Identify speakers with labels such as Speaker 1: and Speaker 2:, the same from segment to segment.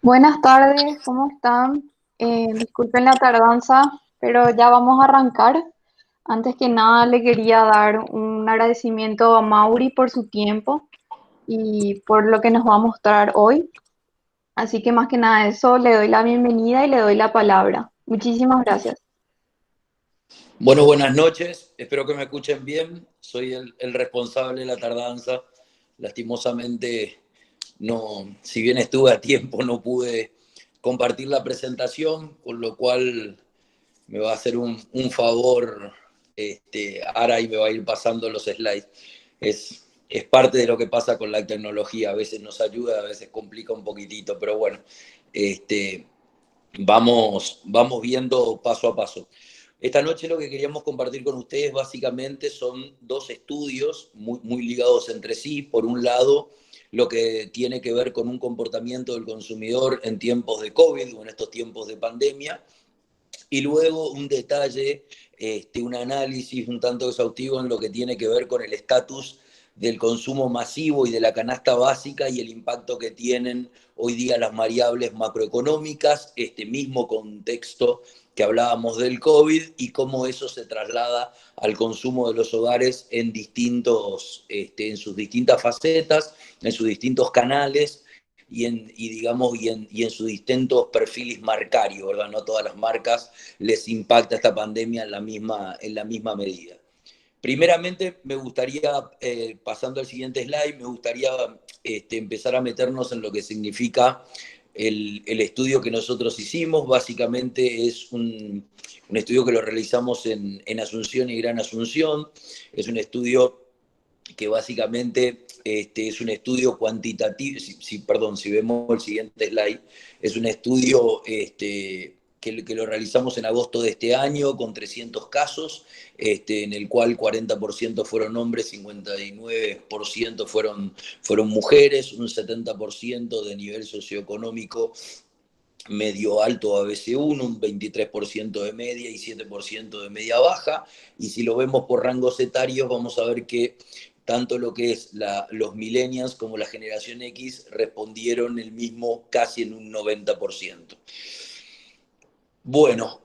Speaker 1: Buenas tardes, ¿cómo están? Disculpen la tardanza, pero ya vamos a arrancar. Antes que nada, le quería dar un agradecimiento a Mauri por su tiempo y por lo que nos va a mostrar hoy. Así que más que nada eso, le doy la bienvenida y le doy la palabra. Muchísimas gracias.
Speaker 2: Bueno, buenas noches. Espero que me escuchen bien. Soy el responsable de la tardanza. Lastimosamente, no, si bien estuve a tiempo, no pude compartir la presentación, con lo cual me va a hacer un favor Ara y me va a ir pasando los slides. Es parte de lo que pasa con la tecnología. A veces nos ayuda, a veces complica un poquitito, pero bueno, vamos viendo paso a paso. Esta noche lo que queríamos compartir con ustedes básicamente son dos estudios muy ligados entre sí. Por un lado, lo que tiene que ver con un comportamiento del consumidor en tiempos de COVID o en estos tiempos de pandemia. Y luego un detalle, un análisis un tanto exhaustivo en lo que tiene que ver con el estatus del consumo masivo y de la canasta básica y el impacto que tienen hoy día las variables macroeconómicas, este mismo contexto que hablábamos del COVID y cómo eso se traslada al consumo de los hogares en sus distintas facetas, en sus distintos canales y en sus distintos perfiles marcarios, ¿verdad? No todas las marcas les impacta esta pandemia en la misma medida. Primeramente, me gustaría, pasando al siguiente slide, me gustaría empezar a meternos en lo que significa el estudio que nosotros hicimos. Básicamente es un estudio que lo realizamos en Asunción y Gran Asunción. Es un estudio que básicamente es un estudio cuantitativo. Si vemos el siguiente slide, es un estudio que lo realizamos en agosto de este año con 300 casos, en el cual 40% fueron hombres, 59% fueron mujeres, un 70% de nivel socioeconómico medio alto ABC1, un 23% de media y 7% de media baja. Y si lo vemos por rangos etarios, vamos a ver que tanto lo que es los millennials como la generación X respondieron el mismo casi en un 90%. Bueno,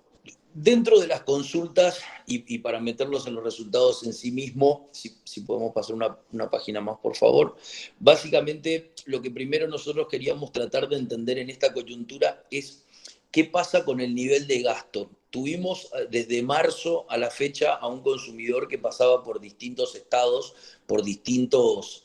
Speaker 2: dentro de las consultas, y para meterlos en los resultados en sí mismo, si podemos pasar una página más, por favor. Básicamente, lo que primero nosotros queríamos tratar de entender en esta coyuntura es qué pasa con el nivel de gasto. Tuvimos desde marzo a la fecha a un consumidor que pasaba por distintos estados, por distintas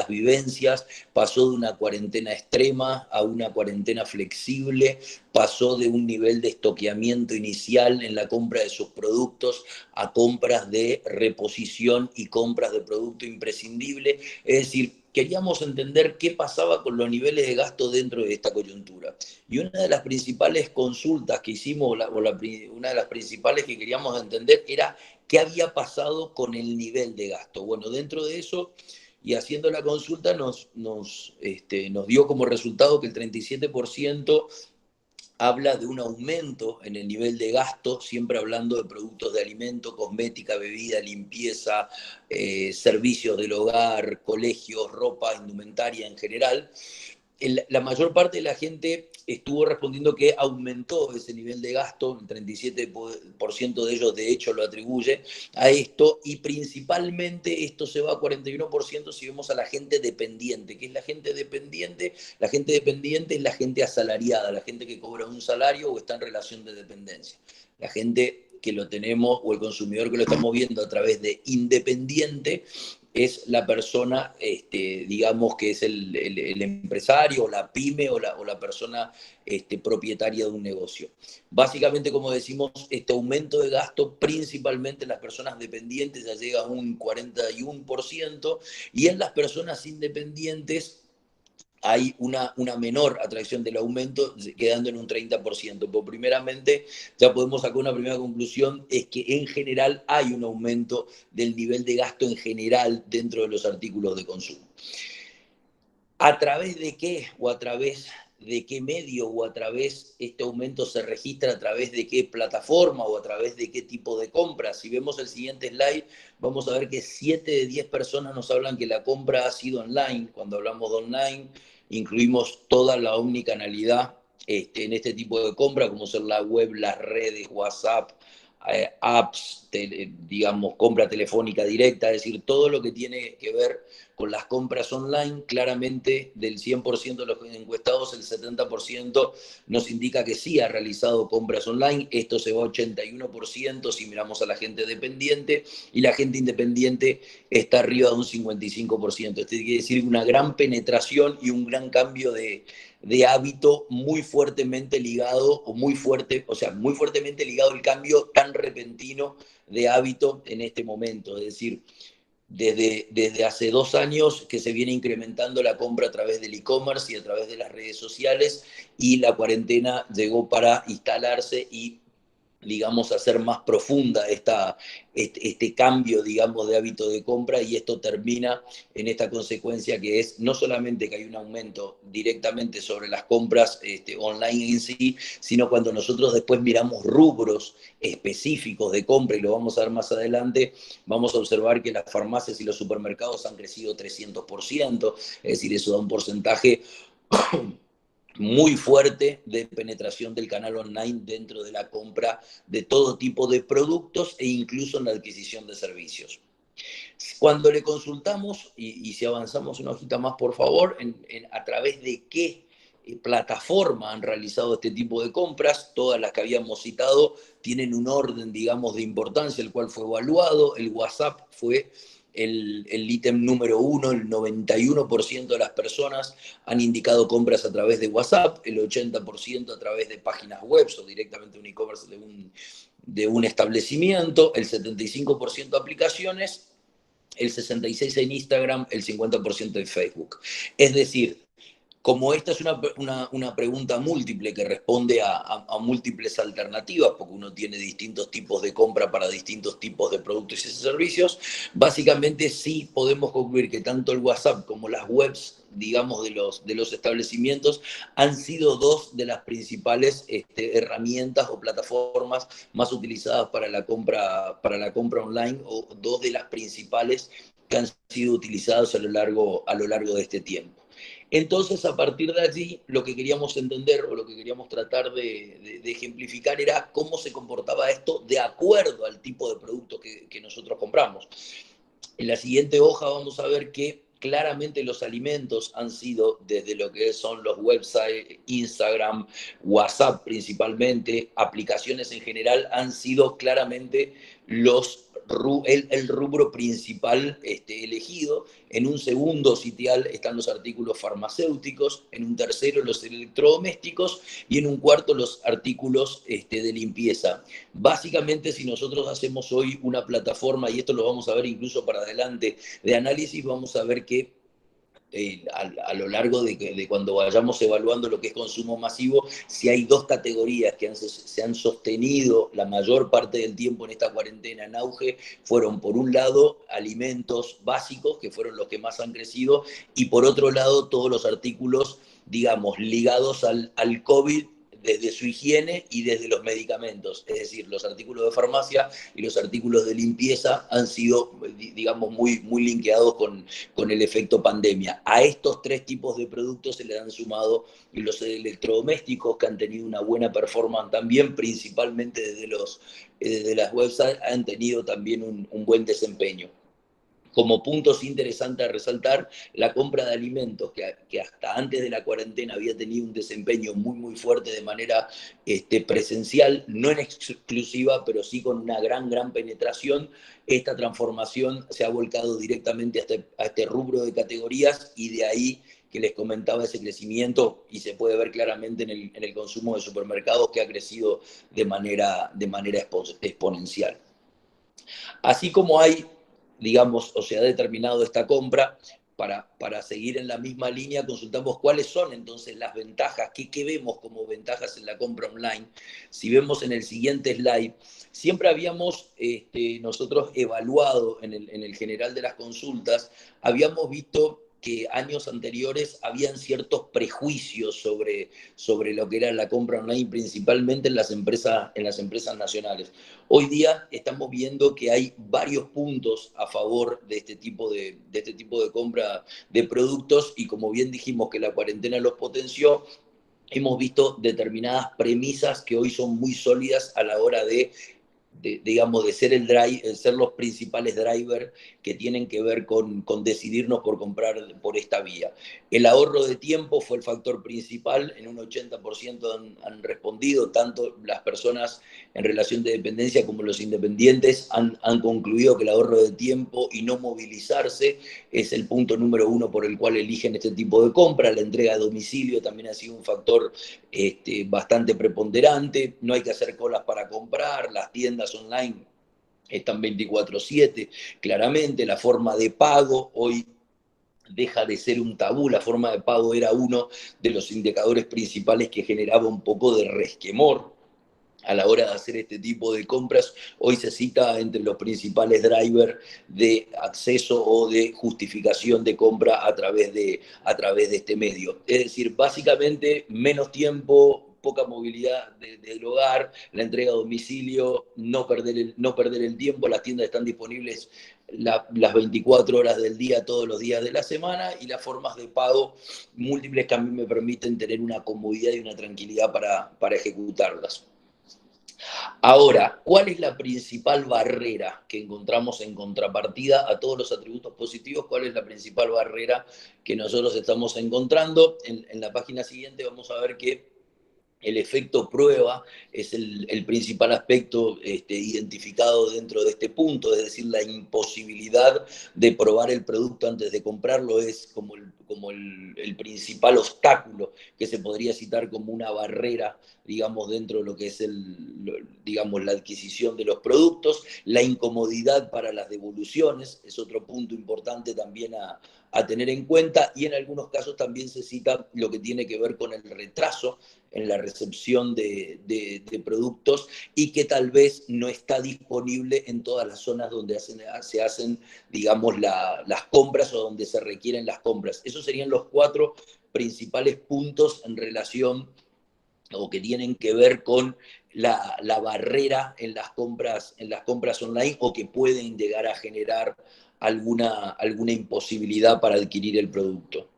Speaker 2: vivencias, pasó de una cuarentena extrema a una cuarentena flexible, pasó de un nivel de estoqueamiento inicial en la compra de sus productos a compras de reposición y compras de producto imprescindible. Es decir, queríamos entender qué pasaba con los niveles de gasto dentro de esta coyuntura. Y una de las principales consultas que hicimos, una de las principales que queríamos entender era qué había pasado con el nivel de gasto. Bueno, dentro de eso, y haciendo la consulta, nos dio como resultado que el 37% habla de un aumento en el nivel de gasto, siempre hablando de productos de alimento, cosmética, bebida, limpieza, servicios del hogar, colegios, ropa, indumentaria en general. La mayor parte de la gente estuvo respondiendo que aumentó ese nivel de gasto, el 37% de ellos de hecho lo atribuye a esto, y principalmente esto se va a 41% si vemos a la gente dependiente. ¿Qué es la gente dependiente? La gente dependiente es la gente asalariada, la gente que cobra un salario o está en relación de dependencia. La gente que lo tenemos, o el consumidor que lo estamos viendo a través de independiente, es la persona, digamos, que es el empresario, o la pyme, o la persona propietaria de un negocio. Básicamente, como decimos, este aumento de gasto, principalmente en las personas dependientes, ya llega a un 41%, y en las personas independientes hay una menor atracción del aumento, quedando en un 30%. Pero primeramente, ya podemos sacar una primera conclusión, es que en general hay un aumento del nivel de gasto en general dentro de los artículos de consumo. ¿A través de qué o a través de qué medio o a través este aumento se registra, a través de qué plataforma o a través de qué tipo de compra? Si vemos el siguiente slide, vamos a ver que 7 de 10 personas nos hablan que la compra ha sido online. Cuando hablamos de online, incluimos toda la omnicanalidad en este tipo de compra, como ser la web, las redes, WhatsApp, apps, digamos, compra telefónica directa, es decir, todo lo que tiene que ver con las compras online. Claramente del 100% de los encuestados, el 70% nos indica que sí ha realizado compras online. Esto se va a 81% si miramos a la gente dependiente, y la gente independiente está arriba de un 55%. Esto quiere decir una gran penetración y un gran cambio de hábito muy fuertemente ligado, o muy fuerte, o sea, muy fuertemente ligado el cambio tan repentino de hábito en este momento. Es decir, desde hace 2 años que se viene incrementando la compra a través del e-commerce y a través de las redes sociales, y la cuarentena llegó para instalarse y, digamos, hacer más profunda este cambio, digamos, de hábito de compra, y esto termina en esta consecuencia que es no solamente que hay un aumento directamente sobre las compras online en sí, sino cuando nosotros después miramos rubros específicos de compra, y lo vamos a ver más adelante, vamos a observar que las farmacias y los supermercados han crecido 300%, es decir, eso da un porcentaje muy fuerte de penetración del canal online dentro de la compra de todo tipo de productos e incluso en la adquisición de servicios. Cuando le consultamos, y si avanzamos una hojita más, por favor, a través de qué plataforma han realizado este tipo de compras, todas las que habíamos citado tienen un orden, digamos, de importancia, el cual fue evaluado. El WhatsApp fue el ítem número uno. El 91% de las personas han indicado compras a través de WhatsApp, el 80% a través de páginas web o directamente un e-commerce de un establecimiento, el 75% aplicaciones, el 66% en Instagram, el 50% en Facebook. Es decir, como esta es una pregunta múltiple que responde a múltiples alternativas, porque uno tiene distintos tipos de compra para distintos tipos de productos y servicios, básicamente sí podemos concluir que tanto el WhatsApp como las webs, digamos, de los establecimientos han sido dos de las principales herramientas o plataformas más utilizadas para la compra online, o dos de las principales que han sido utilizadas a lo largo de este tiempo. Entonces, a partir de allí, lo que queríamos entender, o lo que queríamos tratar de ejemplificar, era cómo se comportaba esto de acuerdo al tipo de producto que nosotros compramos. En la siguiente hoja vamos a ver que claramente los alimentos han sido, desde lo que son los websites, Instagram, WhatsApp principalmente, aplicaciones en general, han sido claramente el rubro principal elegido. En un segundo sitial están los artículos farmacéuticos, en un tercero los electrodomésticos, y en un cuarto los artículos de limpieza. Básicamente, si nosotros hacemos hoy una plataforma, y esto lo vamos a ver incluso para adelante, de análisis, vamos a ver que a lo largo de cuando vayamos evaluando lo que es consumo masivo, si hay dos categorías que se han sostenido la mayor parte del tiempo en esta cuarentena en auge, fueron por un lado alimentos básicos, que fueron los que más han crecido, y por otro lado todos los artículos, digamos, ligados al COVID, desde su higiene y desde los medicamentos. Es decir, los artículos de farmacia y los artículos de limpieza han sido, digamos, muy linkeados con el efecto pandemia. A estos tres tipos de productos se le han sumado los electrodomésticos, que han tenido una buena performance también, principalmente desde las websites, han tenido también un buen desempeño. Como puntos interesantes a resaltar, la compra de alimentos, que hasta antes de la cuarentena había tenido un desempeño muy fuerte de manera presencial, no en exclusiva, pero sí con una gran penetración. Esta transformación se ha volcado directamente a este rubro de categorías, y de ahí que les comentaba ese crecimiento, y se puede ver claramente en el consumo de supermercados, que ha crecido de manera exponencial. Así como hay, digamos, o se ha determinado esta compra, para seguir en la misma línea, consultamos cuáles son entonces las ventajas, qué vemos como ventajas en la compra online. Si vemos en el siguiente slide, siempre habíamos nosotros evaluado en el general de las consultas, habíamos visto que años anteriores habían ciertos prejuicios sobre lo que era la compra online, principalmente en las empresas nacionales. Hoy día estamos viendo que hay varios puntos a favor de este tipo de compra de productos, y como bien dijimos que la cuarentena los potenció, hemos visto determinadas premisas que hoy son muy sólidas a la hora digamos, de ser, ser los principales drivers que tienen que ver con decidirnos por comprar por esta vía. El ahorro de tiempo fue el factor principal, en un 80% han respondido, tanto las personas en relación de dependencia como los independientes han concluido que el ahorro de tiempo y no movilizarse es el punto número uno por el cual eligen este tipo de compra. La entrega a domicilio también ha sido un factor bastante preponderante, no hay que hacer colas para comprar, las tiendas online están 24/7, claramente la forma de pago hoy deja de ser un tabú, la forma de pago era uno de los indicadores principales que generaba un poco de resquemor a la hora de hacer este tipo de compras. Hoy se cita entre los principales drivers de acceso o de justificación de compra a través de este medio. Es decir, básicamente menos tiempo, poca movilidad del hogar, la entrega a domicilio, no perder el tiempo, las tiendas están disponibles las 24 horas del día, todos los días de la semana, y las formas de pago múltiples que a mí me permiten tener una comodidad y una tranquilidad para ejecutarlas. Ahora, ¿cuál es la principal barrera que encontramos en contrapartida a todos los atributos positivos? ¿Cuál es la principal barrera que nosotros estamos encontrando? En la página siguiente vamos a ver que el efecto prueba es el principal aspecto identificado dentro de este punto, es decir, la imposibilidad de probar el producto antes de comprarlo es como el principal obstáculo que se podría citar como una barrera, digamos, dentro de lo que es digamos, la adquisición de los productos. La incomodidad para las devoluciones es otro punto importante también a tener en cuenta, y en algunos casos también se cita lo que tiene que ver con el retraso en la recepción de productos, y que tal vez no está disponible en todas las zonas donde se hacen, digamos, las compras o donde se requieren las compras. Esos serían los 4 principales puntos en relación o que tienen que ver con la barrera en las compras online, o que pueden llegar a generar alguna imposibilidad para adquirir el producto.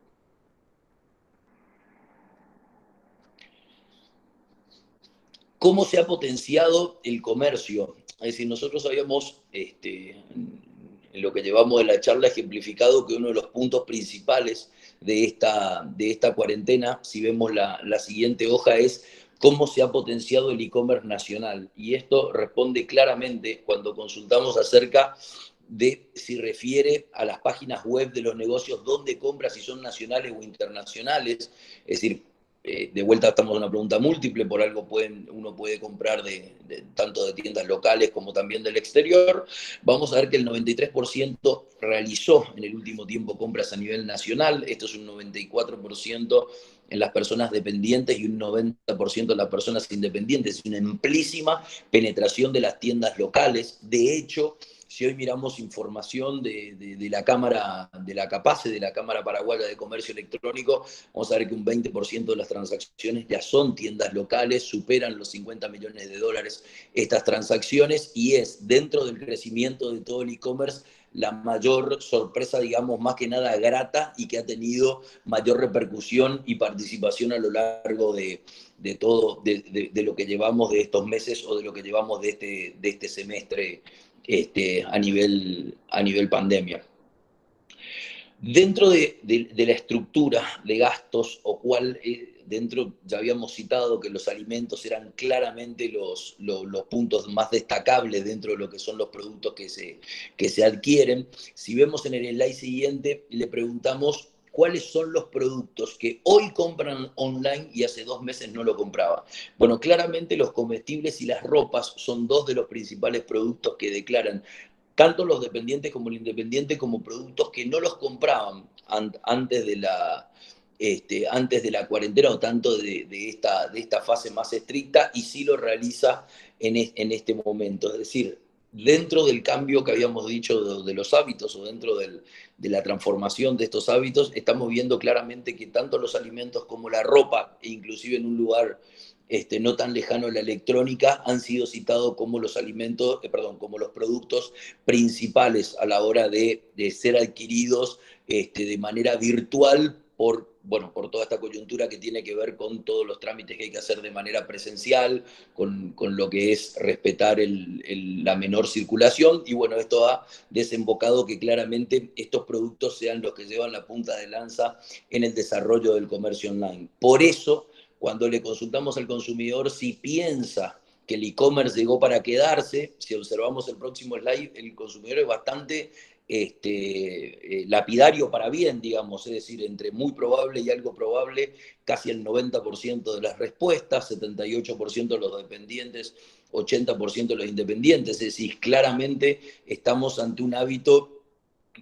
Speaker 2: ¿Cómo se ha potenciado el comercio? Es decir, nosotros habíamos, en lo que llevamos de la charla, ejemplificado que uno de los puntos principales de esta cuarentena, si vemos la siguiente hoja, es cómo se ha potenciado el e-commerce nacional. Y esto responde claramente cuando consultamos acerca de si refiere a las páginas web de los negocios donde compra, si son nacionales o internacionales. Es decir, de vuelta estamos en una pregunta múltiple, por algo uno puede comprar tanto de tiendas locales como también del exterior. Vamos a ver que el 93% realizó en el último tiempo compras a nivel nacional. Esto es un 94% en las personas dependientes y un 90% en las personas independientes. Es una amplísima penetración de las tiendas locales. De hecho, si hoy miramos información de la Cámara, de la CAPACE, de la Cámara Paraguaya de Comercio Electrónico, vamos a ver que un 20% de las transacciones ya son tiendas locales, superan los 50 millones de dólares estas transacciones, y es dentro del crecimiento de todo el e-commerce la mayor sorpresa, digamos, más que nada grata, y que ha tenido mayor repercusión y participación a lo largo todo, de lo que llevamos de estos meses, o de lo que llevamos de este semestre a nivel pandemia. Dentro de la estructura de gastos, o cual dentro, ya habíamos citado que los alimentos eran claramente los puntos más destacables dentro de lo que son los productos que se adquieren. Si vemos en el slide siguiente, le preguntamos cuáles son los productos que hoy compran online y hace 2 meses no lo compraban. Bueno, claramente los comestibles y las ropas son 2 de los principales productos que declaran tanto los dependientes como el independiente como productos que no los compraban antes de la cuarentena, o tanto de esta fase más estricta, y sí lo realiza en este momento. Es decir, dentro del cambio que habíamos dicho de los hábitos o dentro de la transformación de estos hábitos, estamos viendo claramente que tanto los alimentos como la ropa, e inclusive en un lugar no tan lejano la electrónica, han sido citados como los alimentos, como los productos principales a la hora de ser adquiridos de manera virtual por toda esta coyuntura que tiene que ver con todos los trámites que hay que hacer de manera presencial, con lo que es respetar la menor circulación. Y bueno, esto ha desembocado que claramente estos productos sean los que llevan la punta de lanza en el desarrollo del comercio online. Por eso, cuando le consultamos al consumidor si piensa que el e-commerce llegó para quedarse, si observamos el próximo slide, el consumidor es bastante lapidario para bien, digamos, es decir, entre muy probable y algo probable, casi el 90% de las respuestas, 78% de los dependientes, 80% de los independientes, es decir, claramente estamos ante un hábito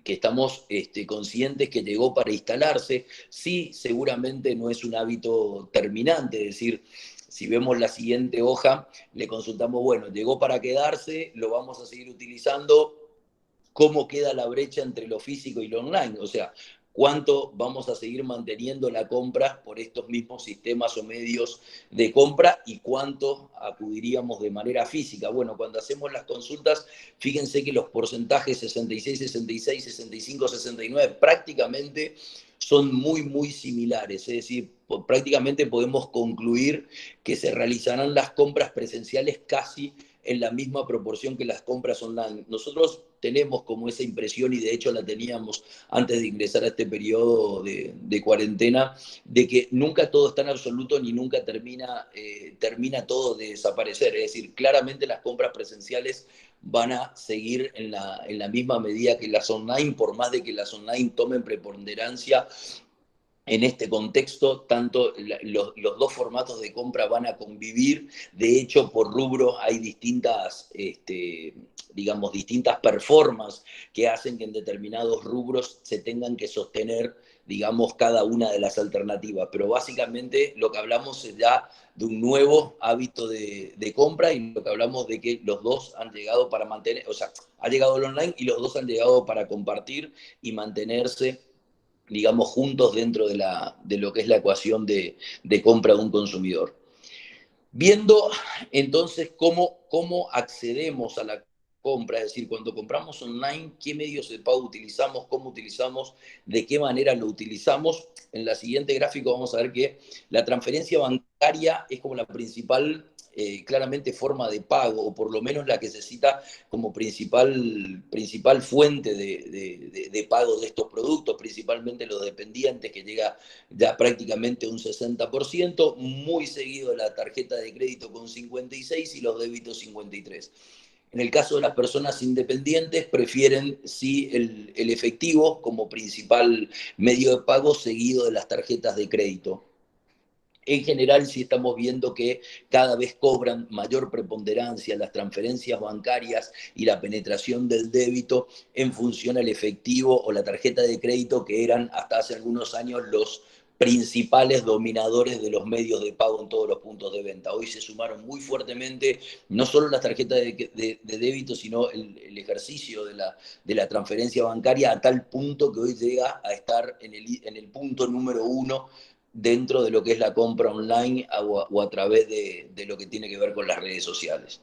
Speaker 2: que estamos conscientes que llegó para instalarse. Sí, seguramente no es un hábito terminante, es decir, si vemos la siguiente hoja, le consultamos, bueno, llegó para quedarse, lo vamos a seguir utilizando, cómo queda la brecha entre lo físico y lo online, o sea, cuánto vamos a seguir manteniendo la compra por estos mismos sistemas o medios de compra y cuánto acudiríamos de manera física. Bueno, cuando hacemos las consultas, fíjense que los porcentajes 66, 66, 65, 69 prácticamente son muy, muy similares, es decir, prácticamente podemos concluir que se realizarán las compras presenciales casi en la misma proporción que las compras online. Nosotros tenemos como esa impresión, y de hecho la teníamos antes de ingresar a este periodo de cuarentena, de que nunca todo está en absoluto ni nunca termina todo de desaparecer. Es decir, claramente las compras presenciales van a seguir en la misma medida que las online, por más de que las online tomen preponderancia. En este contexto, tanto los dos formatos de compra van a convivir. De hecho, por rubro hay distintas performances que hacen que en determinados rubros se tengan que sostener, digamos, cada una de las alternativas. Pero básicamente lo que hablamos es ya de un nuevo hábito de compra, y lo que hablamos de que los dos han llegado para mantener, o sea, ha llegado el online y los dos han llegado para compartir y mantenerse, digamos, juntos dentro de lo que es la ecuación de compra de un consumidor. Viendo entonces cómo accedemos a la compra, es decir, cuando compramos online, qué medios de pago utilizamos, cómo utilizamos, de qué manera lo utilizamos. En la siguiente gráfico vamos a ver que la transferencia bancaria es como la principal, claramente, forma de pago, o por lo menos la que se cita como principal fuente de pago de estos productos, principalmente los dependientes, que llega ya prácticamente un 60%, muy seguido la tarjeta de crédito con 56% y los débitos 53%. En el caso de las personas independientes, prefieren sí el efectivo como principal medio de pago, seguido de las tarjetas de crédito. En general, sí estamos viendo que cada vez cobran mayor preponderancia las transferencias bancarias y la penetración del débito en función al efectivo o la tarjeta de crédito, que eran hasta hace algunos años los principales dominadores de los medios de pago en todos los puntos de venta. Hoy se sumaron muy fuertemente no solo las tarjetas de débito, sino el ejercicio de la transferencia bancaria, a tal punto que hoy llega a estar en el punto número 1 dentro de lo que es la compra online o a través de lo que tiene que ver con las redes sociales.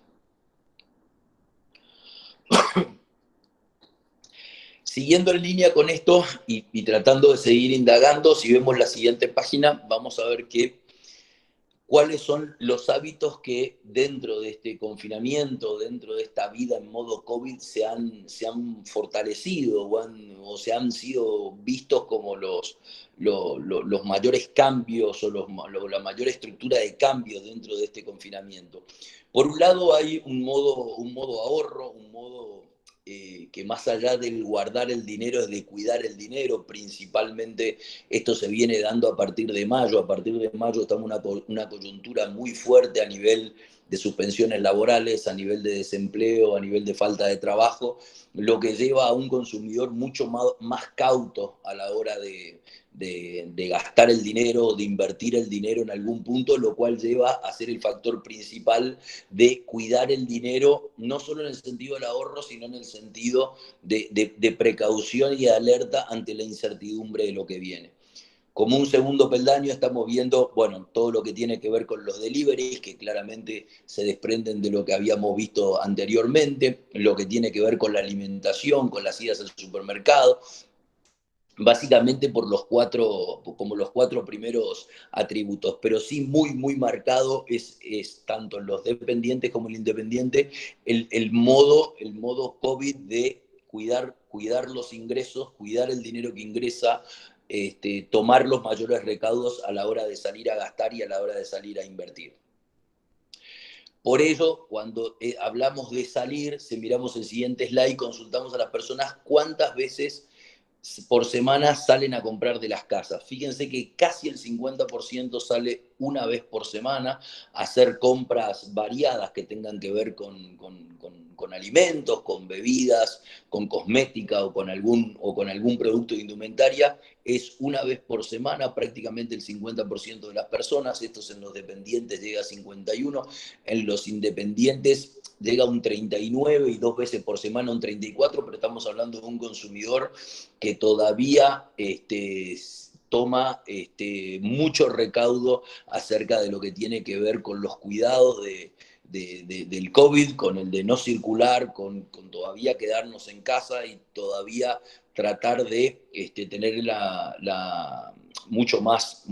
Speaker 2: Siguiendo en línea con esto y tratando de seguir indagando, si vemos la siguiente página, vamos a ver cuáles son los hábitos que dentro de este confinamiento, dentro de esta vida en modo COVID, se han fortalecido o se han sido vistos como los mayores cambios o la mayor estructura de cambios dentro de este confinamiento. Por un lado hay un modo ahorro, un modo que más allá del guardar el dinero es de cuidar el dinero. Principalmente esto se viene dando a partir de mayo. A partir de mayo estamos en una coyuntura muy fuerte a nivel de suspensiones laborales, a nivel de desempleo, a nivel de falta de trabajo, lo que lleva a un consumidor mucho más cauto a la hora de gastar el dinero, de invertir el dinero en algún punto, lo cual lleva a ser el factor principal de cuidar el dinero, no solo en el sentido del ahorro, sino en el sentido de precaución y de alerta ante la incertidumbre de lo que viene. Como un segundo peldaño estamos viendo, bueno, todo lo que tiene que ver con los deliveries, que claramente se desprenden de lo que habíamos visto anteriormente, lo que tiene que ver con la alimentación, con las idas al supermercado, básicamente por como los cuatro primeros atributos, pero sí muy marcado es tanto en los dependientes como en el independiente el modo COVID de cuidar los ingresos, cuidar el dinero que ingresa, tomar los mayores recaudos a la hora de salir a gastar y a la hora de salir a invertir. Por ello, cuando hablamos de salir, si miramos el siguiente slide, consultamos a las personas cuántas veces por semana salen a comprar de las casas. Fíjense que casi el 50% sale una vez por semana a hacer compras variadas que tengan que ver con alimentos, con bebidas, con cosmética o con algún producto de indumentaria. Es una vez por semana prácticamente el 50% de las personas. Esto en los dependientes llega a 51%, en los independientes llega a un 39% y 2 veces por semana un 34%, pero estamos hablando de un consumidor que todavía toma mucho recaudo acerca de lo que tiene que ver con los cuidados del COVID, con el de no circular, con todavía quedarnos en casa y todavía tratar de tener mucho más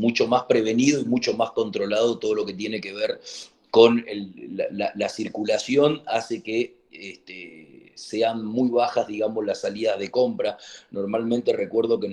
Speaker 2: prevenido y mucho más controlado todo lo que tiene que ver con la circulación. Hace que sean muy bajas, digamos, las salidas de compra. Normalmente recuerdo que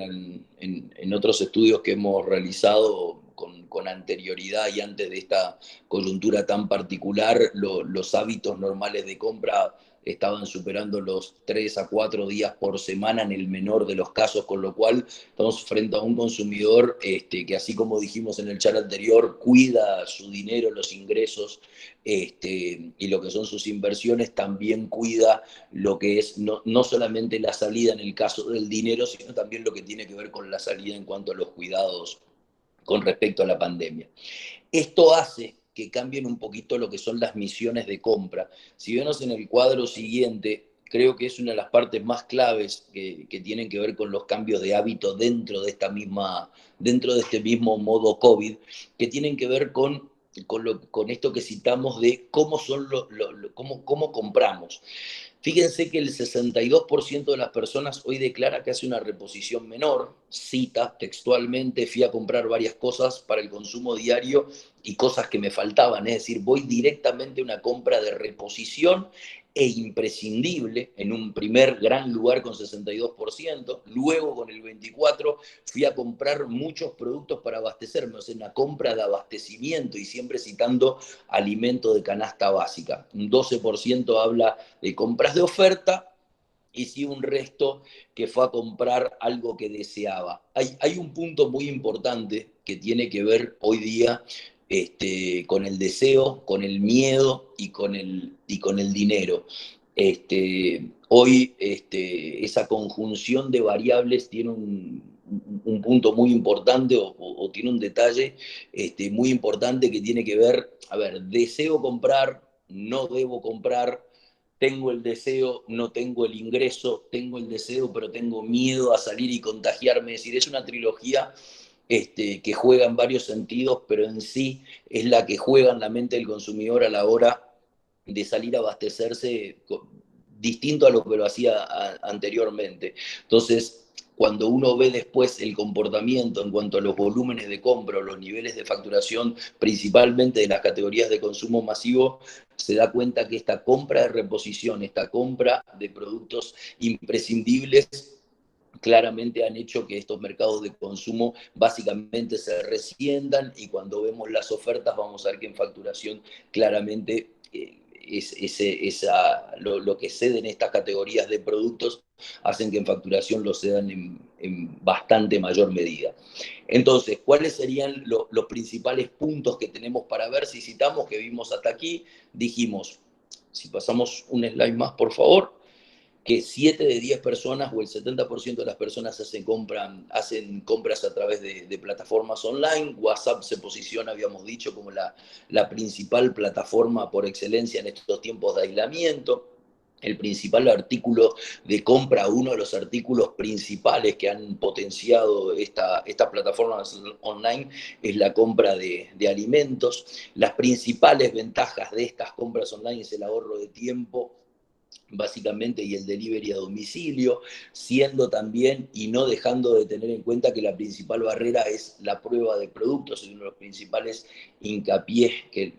Speaker 2: en otros estudios que hemos realizado con anterioridad y antes de esta coyuntura tan particular, los hábitos normales de compra estaban superando los 3 a 4 días por semana en el menor de los casos, con lo cual estamos frente a un consumidor que, así como dijimos en el chat anterior, cuida su dinero, los ingresos y lo que son sus inversiones, también cuida lo que es no solamente la salida en el caso del dinero, sino también lo que tiene que ver con la salida en cuanto a los cuidados con respecto a la pandemia. Esto hace que cambien un poquito lo que son las misiones de compra. Si vemos en el cuadro siguiente, creo que es una de las partes más claves que tienen que ver con los cambios de hábito dentro de este mismo modo COVID, que tienen que ver con esto que citamos de cómo compramos. Fíjense que el 62% de las personas hoy declara que hace una reposición menor, cita textualmente: fui a comprar varias cosas para el consumo diario y cosas que me faltaban. Es decir, voy directamente a una compra de reposición e imprescindible en un primer gran lugar con 62%. Luego, con el 24%, fui a comprar muchos productos para abastecerme, o sea, una compra de abastecimiento, y siempre citando alimentos de canasta básica. Un 12% habla de compras de oferta, y sí un resto que fue a comprar algo que deseaba. Hay un punto muy importante que tiene que ver hoy día con el deseo, con el miedo y con el dinero. Hoy esa conjunción de variables tiene un punto muy importante, o tiene un detalle muy importante, que tiene que ver, a ver, deseo comprar, no debo comprar, tengo el deseo, no tengo el ingreso, tengo el deseo, pero tengo miedo a salir y contagiarme. Es decir, es una trilogía que juega en varios sentidos, pero en sí es la que juega en la mente del consumidor a la hora de salir a abastecerse, distinto a lo que lo hacía anteriormente. Entonces, cuando uno ve después el comportamiento en cuanto a los volúmenes de compra o los niveles de facturación, principalmente de las categorías de consumo masivo, se da cuenta que esta compra de reposición, esta compra de productos imprescindibles, claramente han hecho que estos mercados de consumo básicamente se resientan, y cuando vemos las ofertas vamos a ver que en facturación claramente lo que ceden estas categorías de productos hacen que en facturación lo sean en bastante mayor medida. Entonces, ¿cuáles serían los principales puntos que tenemos para ver si citamos que vimos hasta aquí? Dijimos, si pasamos un slide más, por favor, que 7 de 10 personas o el 70% de las personas hacen compras a través de plataformas online. WhatsApp se posiciona, habíamos dicho, como la principal plataforma por excelencia en estos tiempos de aislamiento. El principal artículo de compra, uno de los artículos principales que han potenciado estas plataformas online es la compra de alimentos. Las principales ventajas de estas compras online es el ahorro de tiempo, básicamente, y el delivery a domicilio, siendo también y no dejando de tener en cuenta que la principal barrera es la prueba de productos, es uno de los principales hincapiés que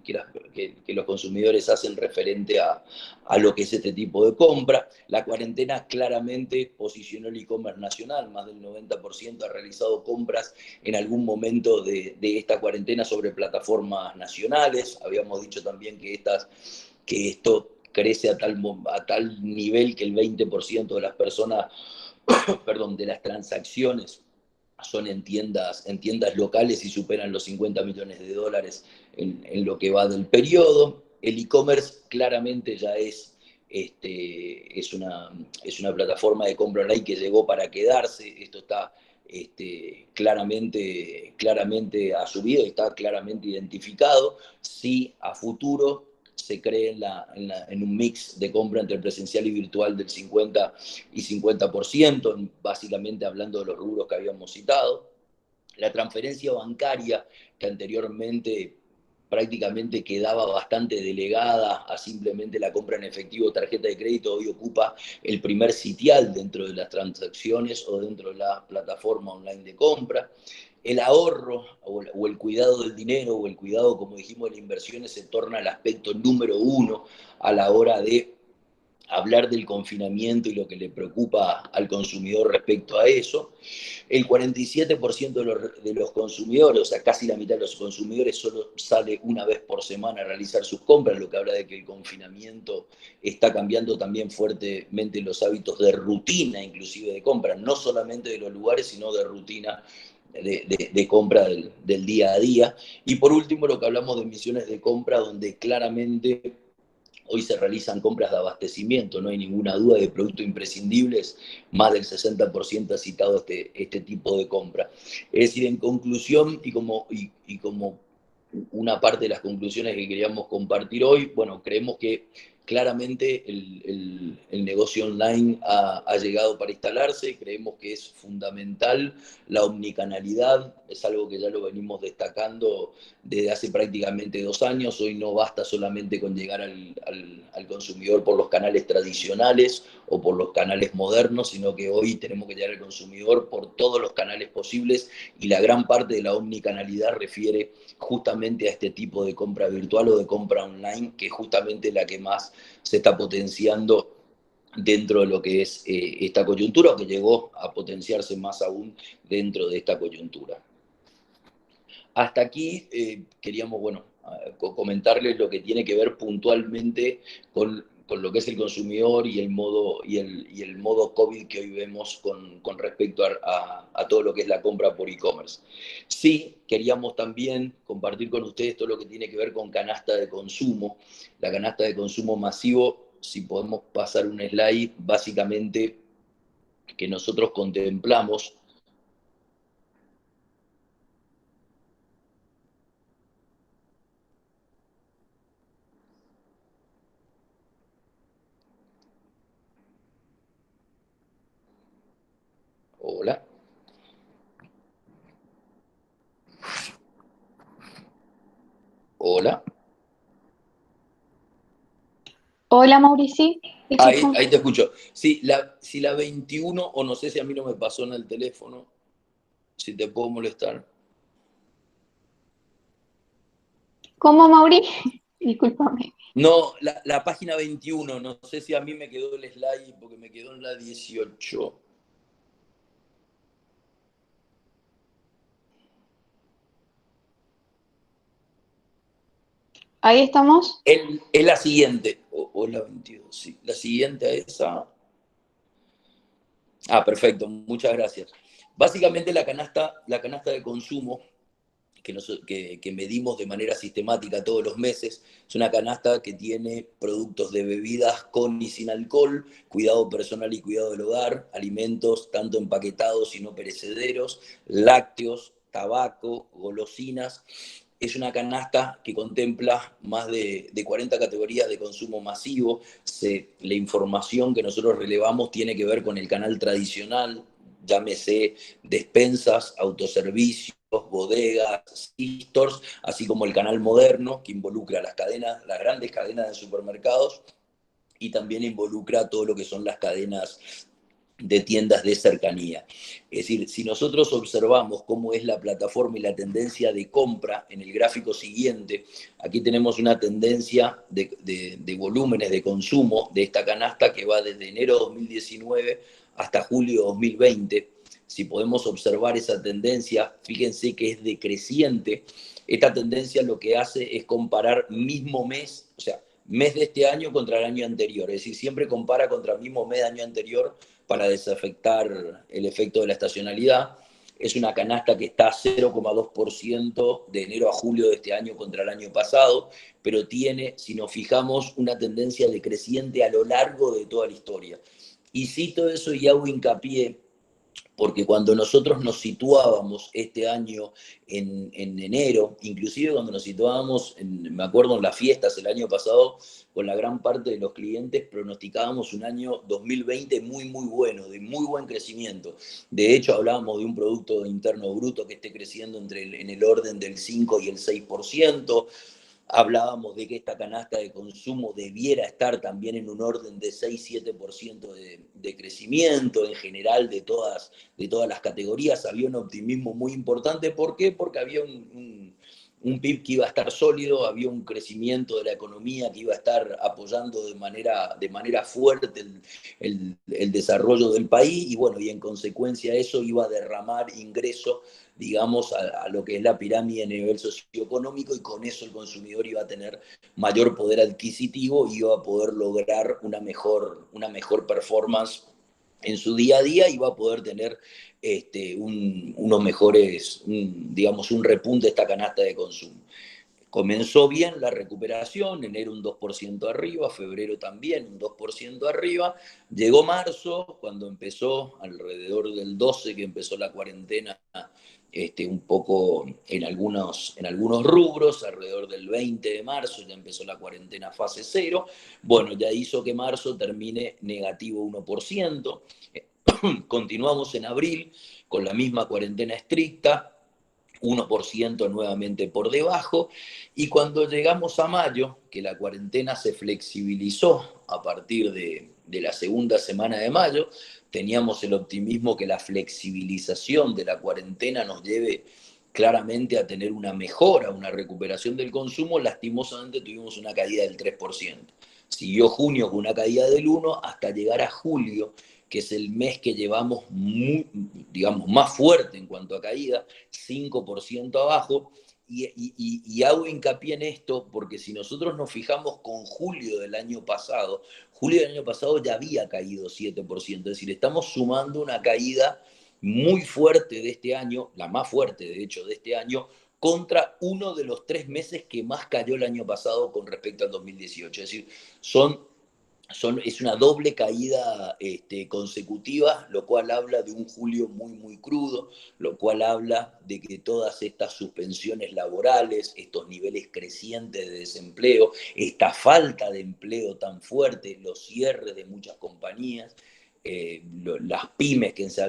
Speaker 2: los consumidores hacen referente a lo que es este tipo de compra. La cuarentena claramente posicionó el e-commerce nacional, más del 90% ha realizado compras en algún momento de esta cuarentena sobre plataformas nacionales. Habíamos dicho también que esto crece a tal nivel que el 20% de las personas, perdón, de las transacciones son en tiendas locales y superan los 50 millones de dólares en lo que va del periodo. El e-commerce claramente ya es una plataforma de compra online que llegó para quedarse. Esto está claramente ha subido y está claramente identificado. Sí, a futuro se cree en un mix de compra entre presencial y virtual del 50 y 50%, básicamente hablando de los rubros que habíamos citado. La transferencia bancaria, que anteriormente prácticamente quedaba bastante delegada a simplemente la compra en efectivo o tarjeta de crédito, hoy ocupa el primer sitial dentro de las transacciones o dentro de la plataforma online de compra. El ahorro o el cuidado del dinero o el cuidado, como dijimos, de las inversiones se torna el aspecto número uno a la hora de hablar del confinamiento y lo que le preocupa al consumidor respecto a eso. El 47% de los consumidores, o sea, casi la mitad de los consumidores, solo sale una vez por semana a realizar sus compras, lo que habla de que el confinamiento está cambiando también fuertemente los hábitos de rutina, inclusive de compra, no solamente de los lugares, sino de rutina de compra del día a día. Y por último, lo que hablamos de misiones de compra, donde claramente hoy se realizan compras de abastecimiento, no hay ninguna duda de productos imprescindibles, más del 60% ha citado este tipo de compra. Es decir, en conclusión, y como una parte de las conclusiones que queríamos compartir hoy, bueno, creemos que claramente el negocio online ha llegado para instalarse, creemos que es fundamental la omnicanalidad, es algo que ya lo venimos destacando desde hace prácticamente 2 años. Hoy no basta solamente con llegar al consumidor por los canales tradicionales o por los canales modernos, sino que hoy tenemos que llegar al consumidor por todos los canales posibles, y la gran parte de la omnicanalidad refiere justamente a este tipo de compra virtual o de compra online, que es justamente la que más se está potenciando dentro de lo que es esta coyuntura, que llegó a potenciarse más aún dentro de esta coyuntura. Hasta aquí queríamos, bueno, comentarles lo que tiene que ver puntualmente con lo que es el consumidor y el modo COVID que hoy vemos con respecto a todo lo que es la compra por e-commerce. Sí, queríamos también compartir con ustedes todo lo que tiene que ver con canasta de consumo. La canasta de consumo masivo, si podemos pasar un slide, básicamente que nosotros contemplamos. Hola. Hola.
Speaker 1: Hola Mauricio, te
Speaker 2: Ahí,
Speaker 1: escucho.
Speaker 2: ahí te escucho. Sí, si la 21, o no sé si a mí no me pasó en el teléfono, si te puedo molestar.
Speaker 1: ¿Cómo Mauri? Discúlpame.
Speaker 2: No, la página 21, no sé si a mí me quedó el slide porque me quedó en la 18.
Speaker 1: Ahí estamos.
Speaker 2: Es la siguiente, o la 22, sí. La siguiente a esa. Perfecto, muchas gracias. Básicamente la canasta de consumo que medimos de manera sistemática todos los meses. Es una canasta que tiene productos de bebidas con y sin alcohol, cuidado personal y cuidado del hogar, alimentos tanto empaquetados y no perecederos, lácteos, tabaco, golosinas. Es una canasta que contempla más de 40 categorías de consumo masivo. La información que nosotros relevamos tiene que ver con el canal tradicional, llámese despensas, autoservicios, bodegas, stores, así como el canal moderno, que involucra las cadenas, las grandes cadenas de supermercados, y también involucra todo lo que son las cadenas de tiendas de cercanía. Es decir, si nosotros observamos cómo es la plataforma y la tendencia de compra en el gráfico siguiente, aquí tenemos una tendencia de volúmenes de consumo de esta canasta que va desde enero 2019 hasta julio 2020. Si podemos observar esa tendencia, fíjense que es decreciente. Esta tendencia lo que hace es comparar mismo mes, o sea, mes de este año contra el año anterior. Es decir, siempre compara contra el mismo mes del año anterior para desafectar el efecto de la estacionalidad. Es una canasta que está a 0,2% de enero a julio de este año contra el año pasado, pero tiene, si nos fijamos, una tendencia decreciente a lo largo de toda la historia. Y cito eso y hago hincapié porque cuando nosotros nos situábamos este año en enero, inclusive cuando nos situábamos, me acuerdo en las fiestas el año pasado, con la gran parte de los clientes pronosticábamos un año 2020 muy, muy bueno, de muy buen crecimiento. De hecho, hablábamos de un Producto Interno Bruto que esté creciendo en el orden del 5 y el 6%. Hablábamos de que esta canasta de consumo debiera estar también en un orden de 6-7% de crecimiento en general de todas las categorías. Había un optimismo muy importante. ¿Por qué? Porque había un PIB que iba a estar sólido, había un crecimiento de la economía que iba a estar apoyando de manera fuerte el desarrollo del país y bueno, y en consecuencia eso iba a derramar ingresos, digamos, a lo que es la pirámide a nivel socioeconómico, y con eso el consumidor iba a tener mayor poder adquisitivo y iba a poder lograr una mejor performance en su día a día, y va a poder tener unos mejores, digamos, un repunte de esta canasta de consumo. Comenzó bien la recuperación, enero un 2% arriba, febrero también un 2% arriba. Llegó marzo, cuando empezó alrededor del 12, que empezó la cuarentena, un poco en algunos rubros, alrededor del 20 de marzo ya empezó la cuarentena fase cero. Bueno, ya hizo que marzo termine negativo 1%. Continuamos en abril con la misma cuarentena estricta, 1% nuevamente por debajo, y cuando llegamos a mayo, que la cuarentena se flexibilizó a partir de la segunda semana de mayo, teníamos el optimismo que la flexibilización de la cuarentena nos lleve claramente a tener una mejora, una recuperación del consumo. Lastimosamente tuvimos una caída del 3%. Siguió junio con una caída del 1% hasta llegar a julio, que es el mes que llevamos digamos, más fuerte en cuanto a caída, 5% abajo. Y hago hincapié en esto porque si nosotros nos fijamos con julio del año pasado ya había caído 7%, es decir, estamos sumando una caída muy fuerte de este año, la más fuerte de hecho de este año, contra uno de los 3 meses que más cayó el año pasado con respecto al 2018. Es decir, es una doble caída consecutiva, lo cual habla de un julio muy, muy crudo, lo cual habla de que todas estas suspensiones laborales, estos niveles crecientes de desempleo, esta falta de empleo tan fuerte, los cierres de muchas compañías, las pymes que se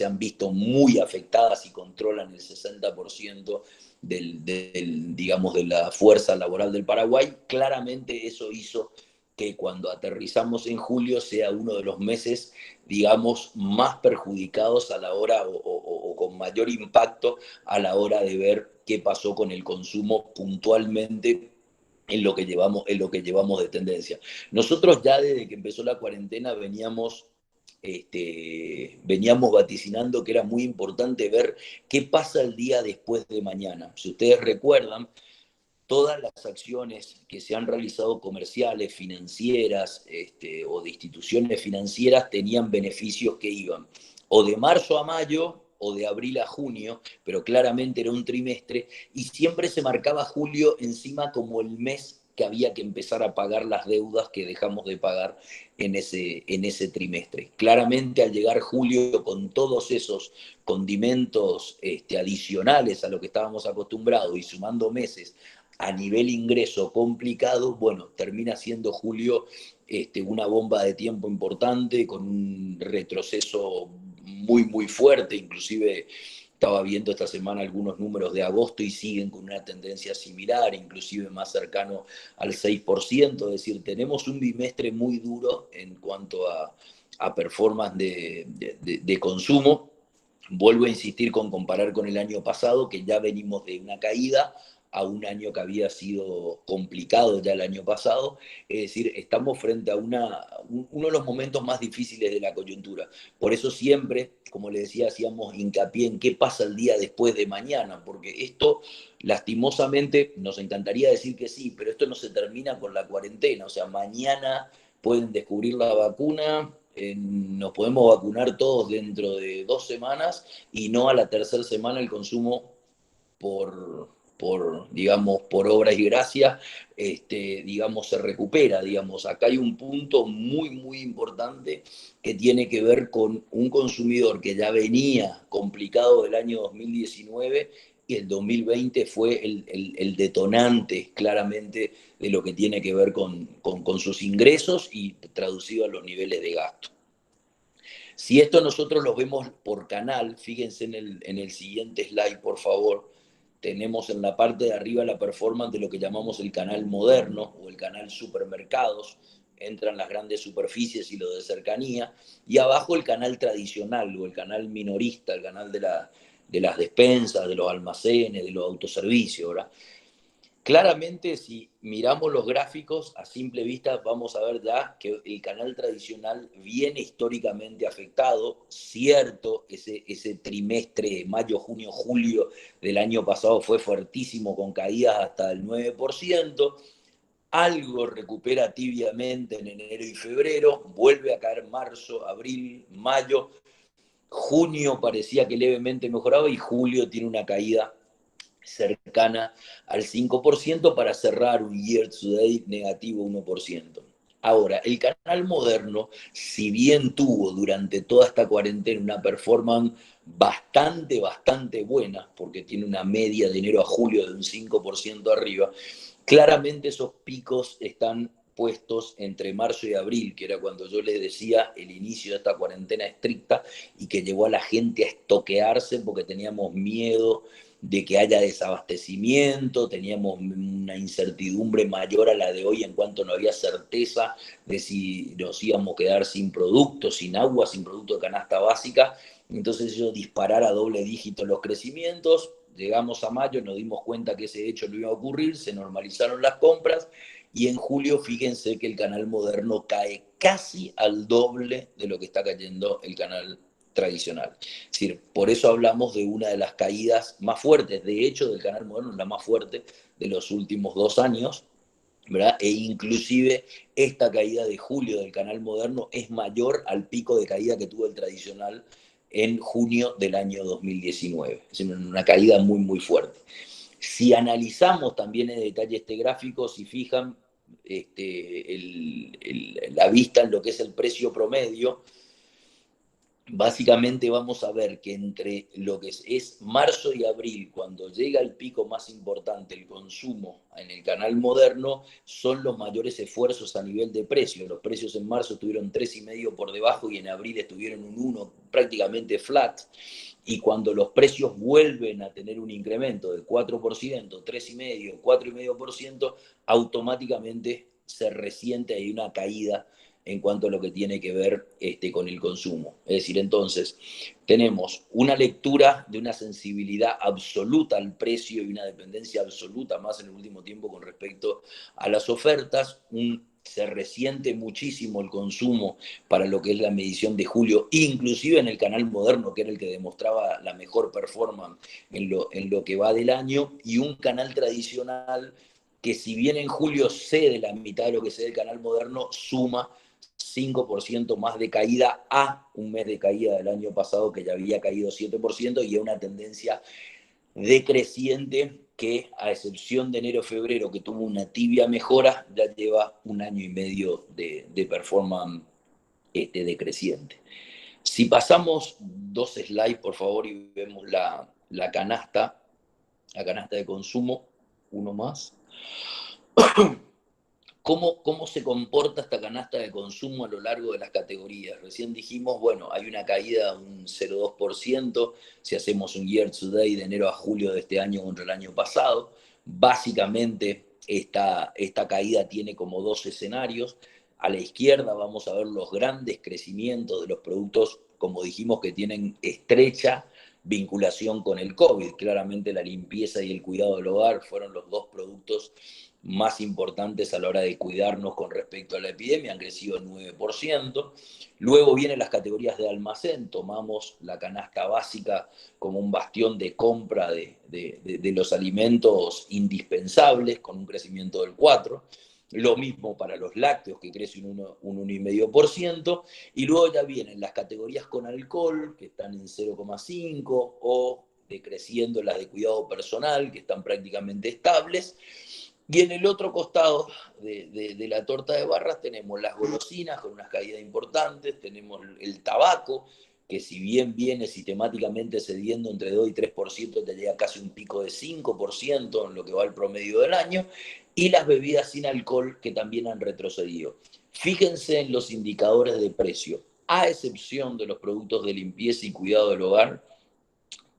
Speaker 2: han visto muy afectadas y controlan el 60% digamos, de la fuerza laboral del Paraguay, claramente eso hizo que cuando aterrizamos en julio sea uno de los meses, digamos, más perjudicados a la hora o con mayor impacto a la hora de ver qué pasó con el consumo puntualmente en lo que llevamos de tendencia. Nosotros ya desde que empezó la cuarentena veníamos vaticinando que era muy importante ver qué pasa el día después de mañana. Si ustedes recuerdan, todas las acciones que se han realizado comerciales, financieras o de instituciones financieras tenían beneficios que iban o de marzo a mayo o de abril a junio, pero claramente era un trimestre, y siempre se marcaba julio encima como el mes que había que empezar a pagar las deudas que dejamos de pagar en ese trimestre. Claramente al llegar julio con todos esos condimentos adicionales a lo que estábamos acostumbrados y sumando meses a nivel ingreso complicado, bueno, termina siendo julio una bomba de tiempo importante, con un retroceso muy fuerte, inclusive estaba viendo esta semana algunos números de agosto y siguen con una tendencia similar, inclusive más cercano al 6%, es decir, tenemos un bimestre muy duro en cuanto a performance de consumo. Vuelvo a insistir con comparar con el año pasado, que ya venimos de una caída a un año que había sido complicado ya el año pasado. Es decir, estamos frente a uno de los momentos más difíciles de la coyuntura. Por eso siempre, como le decía, hacíamos hincapié en qué pasa el día después de mañana, porque esto, lastimosamente, nos encantaría decir que sí, pero esto no se termina con la cuarentena. O sea, mañana pueden descubrir la vacuna, nos podemos vacunar todos dentro de 2 semanas, y no a la tercera semana el consumo digamos, por obras y gracias, digamos, se recupera, digamos. Acá hay un punto muy importante que tiene que ver con un consumidor que ya venía complicado del año 2019, y el 2020 fue el detonante claramente de lo que tiene que ver con sus ingresos y traducido a los niveles de gasto. Si esto nosotros lo vemos por canal, fíjense en el siguiente slide, por favor, tenemos en la parte de arriba la performance de lo que llamamos el canal moderno o el canal supermercados, entran las grandes superficies y lo de cercanía, y abajo el canal tradicional o el canal minorista, el canal de las despensas, de los almacenes, de los autoservicios, ¿verdad? Claramente, si miramos los gráficos a simple vista, vamos a ver ya que el canal tradicional viene históricamente afectado. Cierto, ese trimestre, mayo, junio, julio del año pasado fue fuertísimo, con caídas hasta el 9%. Algo recupera tibiamente en enero y febrero, vuelve a caer marzo, abril, mayo. Junio parecía que levemente mejoraba, y julio tiene una caída cercana al 5% para cerrar un year to date negativo 1%. Ahora, el canal moderno, si bien tuvo durante toda esta cuarentena una performance bastante buena, porque tiene una media de enero a julio de un 5% arriba, claramente esos picos están puestos entre marzo y abril, que era cuando yo les decía el inicio de esta cuarentena estricta, y que llevó a la gente a estoquearse porque teníamos miedo de que haya desabastecimiento, teníamos una incertidumbre mayor a la de hoy en cuanto no había certeza de si nos íbamos a quedar sin productos, sin agua, sin producto de canasta básica. Entonces eso disparar a doble dígito los crecimientos. Llegamos a mayo, nos dimos cuenta que ese hecho no iba a ocurrir, se normalizaron las compras, y en julio fíjense que el canal moderno cae casi al doble de lo que está cayendo el canal tradicional. Es decir, por eso hablamos de una de las caídas más fuertes, de hecho del canal moderno, la más fuerte de los últimos 2 años, ¿verdad? E inclusive esta caída de julio del canal moderno es mayor al pico de caída que tuvo el tradicional en junio del año 2019. Es decir, una caída muy fuerte. Si analizamos también en detalle este gráfico, si fijan la vista en lo que es el precio promedio, básicamente vamos a ver que entre lo que es marzo y abril, cuando llega el pico más importante, el consumo en el canal moderno, son los mayores esfuerzos a nivel de precio. Los precios en marzo estuvieron 3,5 por debajo, y en abril estuvieron un 1, prácticamente flat. Y cuando los precios vuelven a tener un incremento del 4%, 3,5, 4,5%, automáticamente se resiente ahí una caída en cuanto a lo que tiene que ver con el consumo. Es decir, entonces, tenemos una lectura de una sensibilidad absoluta al precio y una dependencia absoluta más en el último tiempo con respecto a las ofertas. Se resiente muchísimo el consumo para lo que es la medición de julio, inclusive en el canal moderno, que era el que demostraba la mejor performance en lo que va del año, y un canal tradicional que si bien en julio cede la mitad de lo que cede el canal moderno, suma 5% más de caída a un mes de caída del año pasado que ya había caído 7% y a una tendencia decreciente que, a excepción de enero-febrero, que tuvo una tibia mejora, ya lleva un año y medio de performance decreciente. Si pasamos 2 slides, por favor, y vemos la canasta de consumo, uno más. ¿Cómo se comporta esta canasta de consumo a lo largo de las categorías? Recién dijimos, bueno, hay una caída de un 0,2% si hacemos un year to date de enero a julio de este año contra el año pasado. Básicamente, esta caída tiene como 2 escenarios. A la izquierda vamos a ver los grandes crecimientos de los productos, como dijimos, que tienen estrecha vinculación con el COVID. Claramente la limpieza y el cuidado del hogar fueron los dos productos más importantes a la hora de cuidarnos con respecto a la epidemia, han crecido el 9%. Luego vienen las categorías de almacén, tomamos la canasta básica como un bastión de compra de los alimentos indispensables, con un crecimiento del 4%. Lo mismo para los lácteos, que crece un 1,5%. Y luego ya vienen las categorías con alcohol, que están en 0,5%, o decreciendo las de cuidado personal, que están prácticamente estables. Y en el otro costado de la torta de barras tenemos las golosinas con unas caídas importantes, tenemos el tabaco, que si bien viene sistemáticamente cediendo entre 2 y 3%, te llega casi un pico de 5% en lo que va el promedio del año, y las bebidas sin alcohol, que también han retrocedido. Fíjense en los indicadores de precio, a excepción de los productos de limpieza y cuidado del hogar.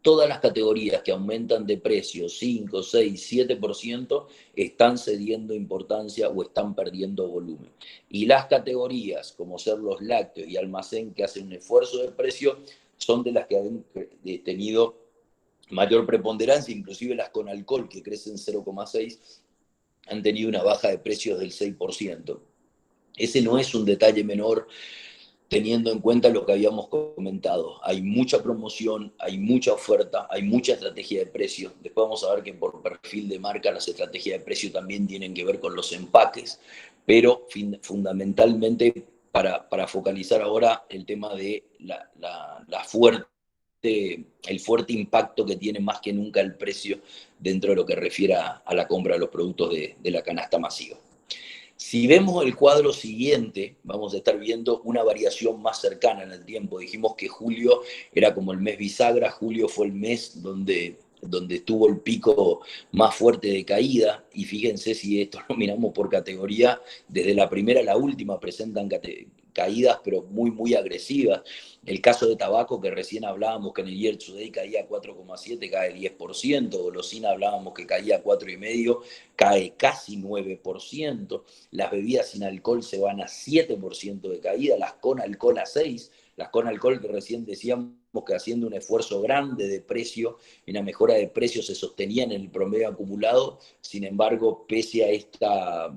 Speaker 2: Todas las categorías que aumentan de precio 5, 6, 7% están cediendo importancia o están perdiendo volumen. Y las categorías, como ser los lácteos y almacén, que hacen un esfuerzo de precio, son de las que han tenido mayor preponderancia, inclusive las con alcohol, que crecen 0,6, han tenido una baja de precios del 6%. Ese no es un detalle menor, teniendo en cuenta lo que habíamos comentado. Hay mucha promoción, hay mucha oferta, hay mucha estrategia de precio. Después vamos a ver que por perfil de marca las estrategias de precio también tienen que ver con los empaques, pero fundamentalmente para focalizar ahora el tema de el fuerte impacto que tiene más que nunca el precio dentro de lo que refiere a la compra de los productos de la canasta masiva. Si vemos el cuadro siguiente, vamos a estar viendo una variación más cercana en el tiempo. Dijimos que julio era como el mes bisagra, julio fue el mes donde estuvo el pico más fuerte de caída, y fíjense si esto lo miramos por categoría, desde la primera a la última presentan caídas, pero muy, muy agresivas. El caso de tabaco, que recién hablábamos que en el year to date caía 4,7, cae 10%, golosina hablábamos que caía 4,5, cae casi 9%, las bebidas sin alcohol se van a 7% de caída, las con alcohol a 6%, las con alcohol que recién decíamos que haciendo un esfuerzo grande de precio y una mejora de precio se sostenían en el promedio acumulado. Sin embargo, pese a estas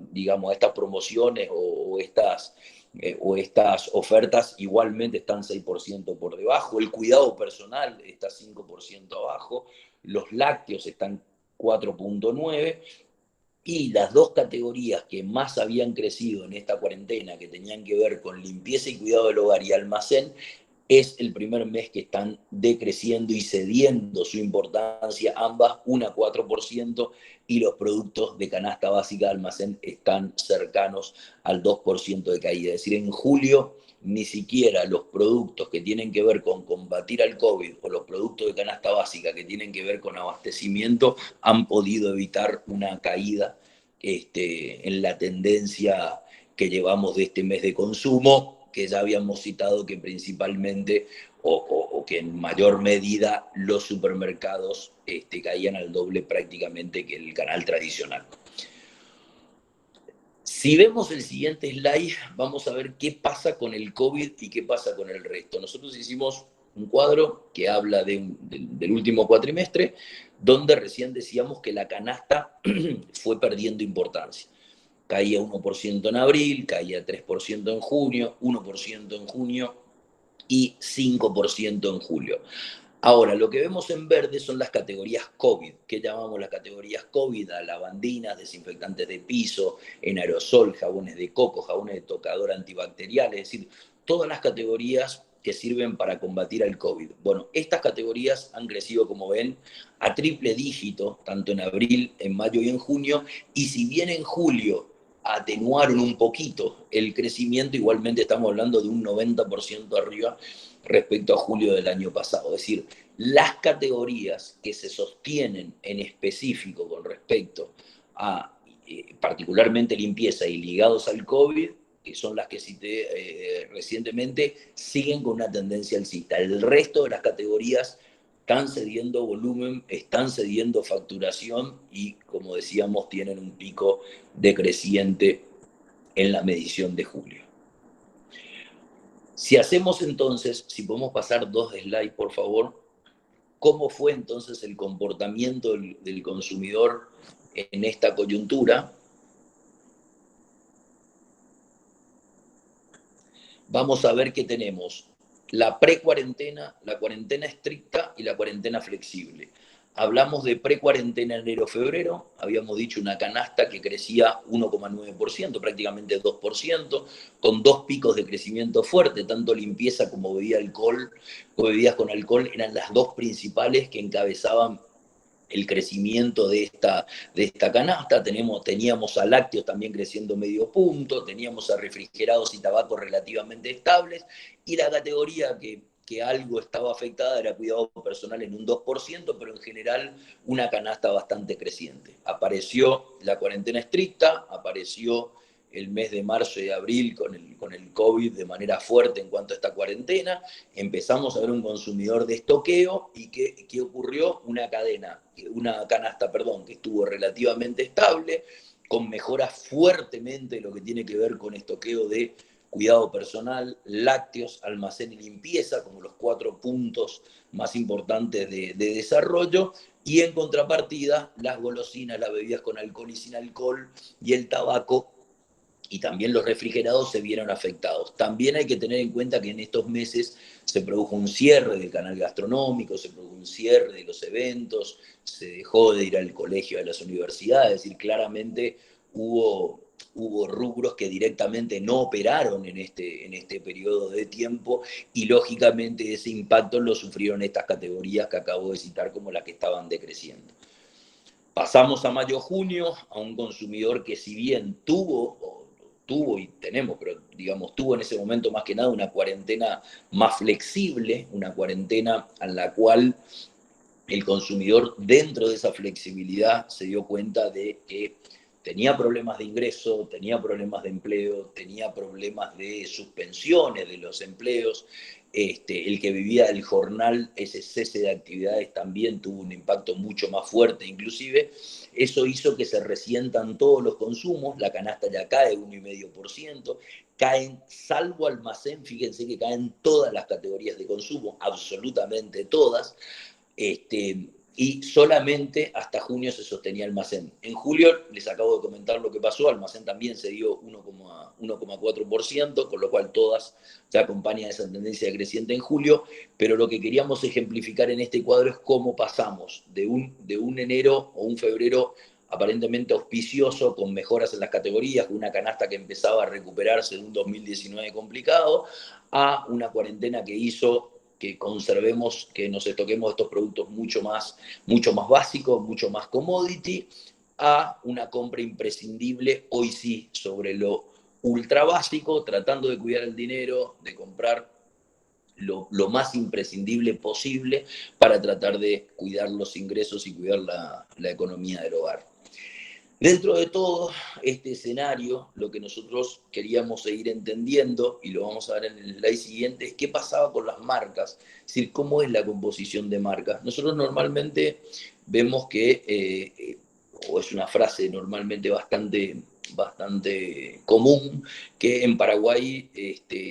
Speaker 2: promociones o estas ofertas, igualmente están 6% por debajo. El cuidado personal está 5% abajo, los lácteos están 4,9%. Y las dos categorías que más habían crecido en esta cuarentena, que tenían que ver con limpieza y cuidado del hogar y almacén, es el primer mes que están decreciendo y cediendo su importancia, ambas 1 a 4%, y los productos de canasta básica de almacén están cercanos al 2% de caída. Es decir, en julio ni siquiera los productos que tienen que ver con combatir al COVID o los productos de canasta básica que tienen que ver con abastecimiento han podido evitar una caída en la tendencia que llevamos de este mes de consumo, que ya habíamos citado que principalmente o que en mayor medida los supermercados caían al doble prácticamente que el canal tradicional. Si vemos el siguiente slide, vamos a ver qué pasa con el COVID y qué pasa con el resto. Nosotros hicimos un cuadro que habla del último cuatrimestre, donde recién decíamos que la canasta fue perdiendo importancia. Caía 1% en abril, caía 3% en junio, 1% en junio y 5% en julio. Ahora, lo que vemos en verde son las categorías COVID. ¿Qué llamamos las categorías COVID? A lavandinas, desinfectantes de piso, en aerosol, jabones de coco, jabones de tocador antibacterial, es decir, todas las categorías que sirven para combatir al COVID. Bueno, estas categorías han crecido, como ven, a triple dígito, tanto en abril, en mayo y en junio, y si bien en julio atenuaron un poquito el crecimiento, igualmente estamos hablando de un 90% arriba respecto a julio del año pasado. Es decir, las categorías que se sostienen en específico con respecto a particularmente limpieza y ligados al COVID, que son las que cité recientemente, siguen con una tendencia alcista. El resto de las categorías están cediendo volumen, están cediendo facturación y, como decíamos, tienen un pico decreciente en la medición de julio. Si hacemos entonces, si podemos pasar 2 slides, por favor, ¿cómo fue entonces el comportamiento del consumidor en esta coyuntura? Vamos a ver que tenemos la pre-cuarentena, la cuarentena estricta y la cuarentena flexible. Hablamos de pre-cuarentena enero-febrero, habíamos dicho una canasta que crecía 1,9%, prácticamente 2%, con 2 picos de crecimiento fuerte, tanto limpieza como bebidas con alcohol eran las 2 principales que encabezaban el crecimiento de esta canasta. Teníamos a lácteos también creciendo medio punto, teníamos a refrigerados y tabacos relativamente estables, y la categoría que algo estaba afectada era cuidado personal en un 2%, pero en general una canasta bastante creciente. Apareció la cuarentena estricta, apareció el mes de marzo y abril con el COVID de manera fuerte en cuanto a esta cuarentena, empezamos a ver un consumidor de estoqueo y ¿qué ocurrió? Una canasta, que estuvo relativamente estable, con mejoras fuertemente lo que tiene que ver con estoqueo de cuidado personal, lácteos, almacén y limpieza, como los 4 puntos más importantes de desarrollo, y en contrapartida, las golosinas, las bebidas con alcohol y sin alcohol, y el tabaco, y también los refrigerados se vieron afectados. También hay que tener en cuenta que en estos meses se produjo un cierre del canal gastronómico, se produjo un cierre de los eventos, se dejó de ir al colegio, a las universidades, es decir, claramente hubo rubros que directamente no operaron en este periodo de tiempo y lógicamente ese impacto lo sufrieron estas categorías que acabo de citar como las que estaban decreciendo. Pasamos a mayo-junio, a un consumidor que si bien tuvo y tenemos, pero digamos, tuvo en ese momento más que nada una cuarentena más flexible, una cuarentena en la cual el consumidor dentro de esa flexibilidad se dio cuenta de que tenía problemas de ingreso, tenía problemas de empleo, tenía problemas de suspensiones de los empleos, el que vivía del jornal, ese cese de actividades también tuvo un impacto mucho más fuerte, inclusive eso hizo que se resientan todos los consumos, la canasta ya cae 1,5%, caen, salvo almacén, fíjense que caen todas las categorías de consumo, absolutamente todas, y solamente hasta junio se sostenía almacén. En julio, les acabo de comentar lo que pasó, almacén también se dio 1,4%, con lo cual todas ya acompañan esa tendencia creciente en julio, pero lo que queríamos ejemplificar en este cuadro es cómo pasamos de un enero o un febrero aparentemente auspicioso, con mejoras en las categorías, con una canasta que empezaba a recuperarse de un 2019 complicado, a una cuarentena que hizo que conservemos, que nos estoquemos estos productos mucho más básicos, mucho más commodity, a una compra imprescindible, hoy sí, sobre lo ultra básico, tratando de cuidar el dinero, de comprar lo más imprescindible posible para tratar de cuidar los ingresos y cuidar la economía del hogar. Dentro de todo este escenario, lo que nosotros queríamos seguir entendiendo, y lo vamos a ver en el slide siguiente, es qué pasaba con las marcas, es decir, cómo es la composición de marcas. Nosotros normalmente vemos que, o es una frase normalmente bastante común, que en Paraguay,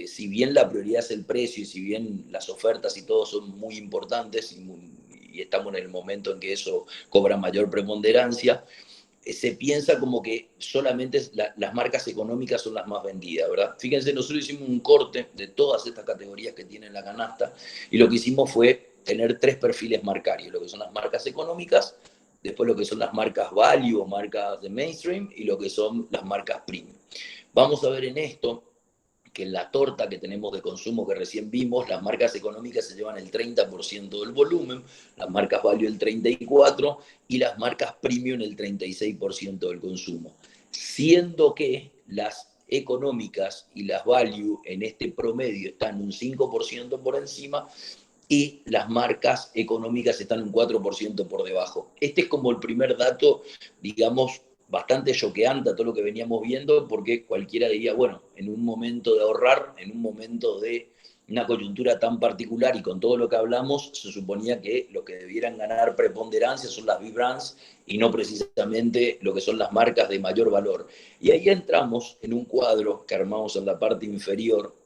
Speaker 2: si bien la prioridad es el precio y si bien las ofertas y todo son muy importantes y estamos en el momento en que eso cobra mayor preponderancia, se piensa como que solamente las marcas económicas son las más vendidas, ¿verdad? Fíjense, nosotros hicimos un corte de todas estas categorías que tienen la canasta y lo que hicimos fue tener tres perfiles marcarios, lo que son las marcas económicas, después lo que son las marcas value o marcas de mainstream y lo que son las marcas premium. Vamos a ver en esto que en la torta que tenemos de consumo que recién vimos, las marcas económicas se llevan el 30% del volumen, las marcas value el 34% y las marcas premium el 36% del consumo. Siendo que las económicas y las value en este promedio están un 5% por encima y las marcas económicas están un 4% por debajo. Este es como el primer dato, digamos, bastante choqueante a todo lo que veníamos viendo, porque cualquiera diría, bueno, en un momento de ahorrar, en un momento de una coyuntura tan particular y con todo lo que hablamos, se suponía que lo que debieran ganar preponderancia son las B-Brands y no precisamente lo que son las marcas de mayor valor. Y ahí entramos en un cuadro que armamos en la parte inferior,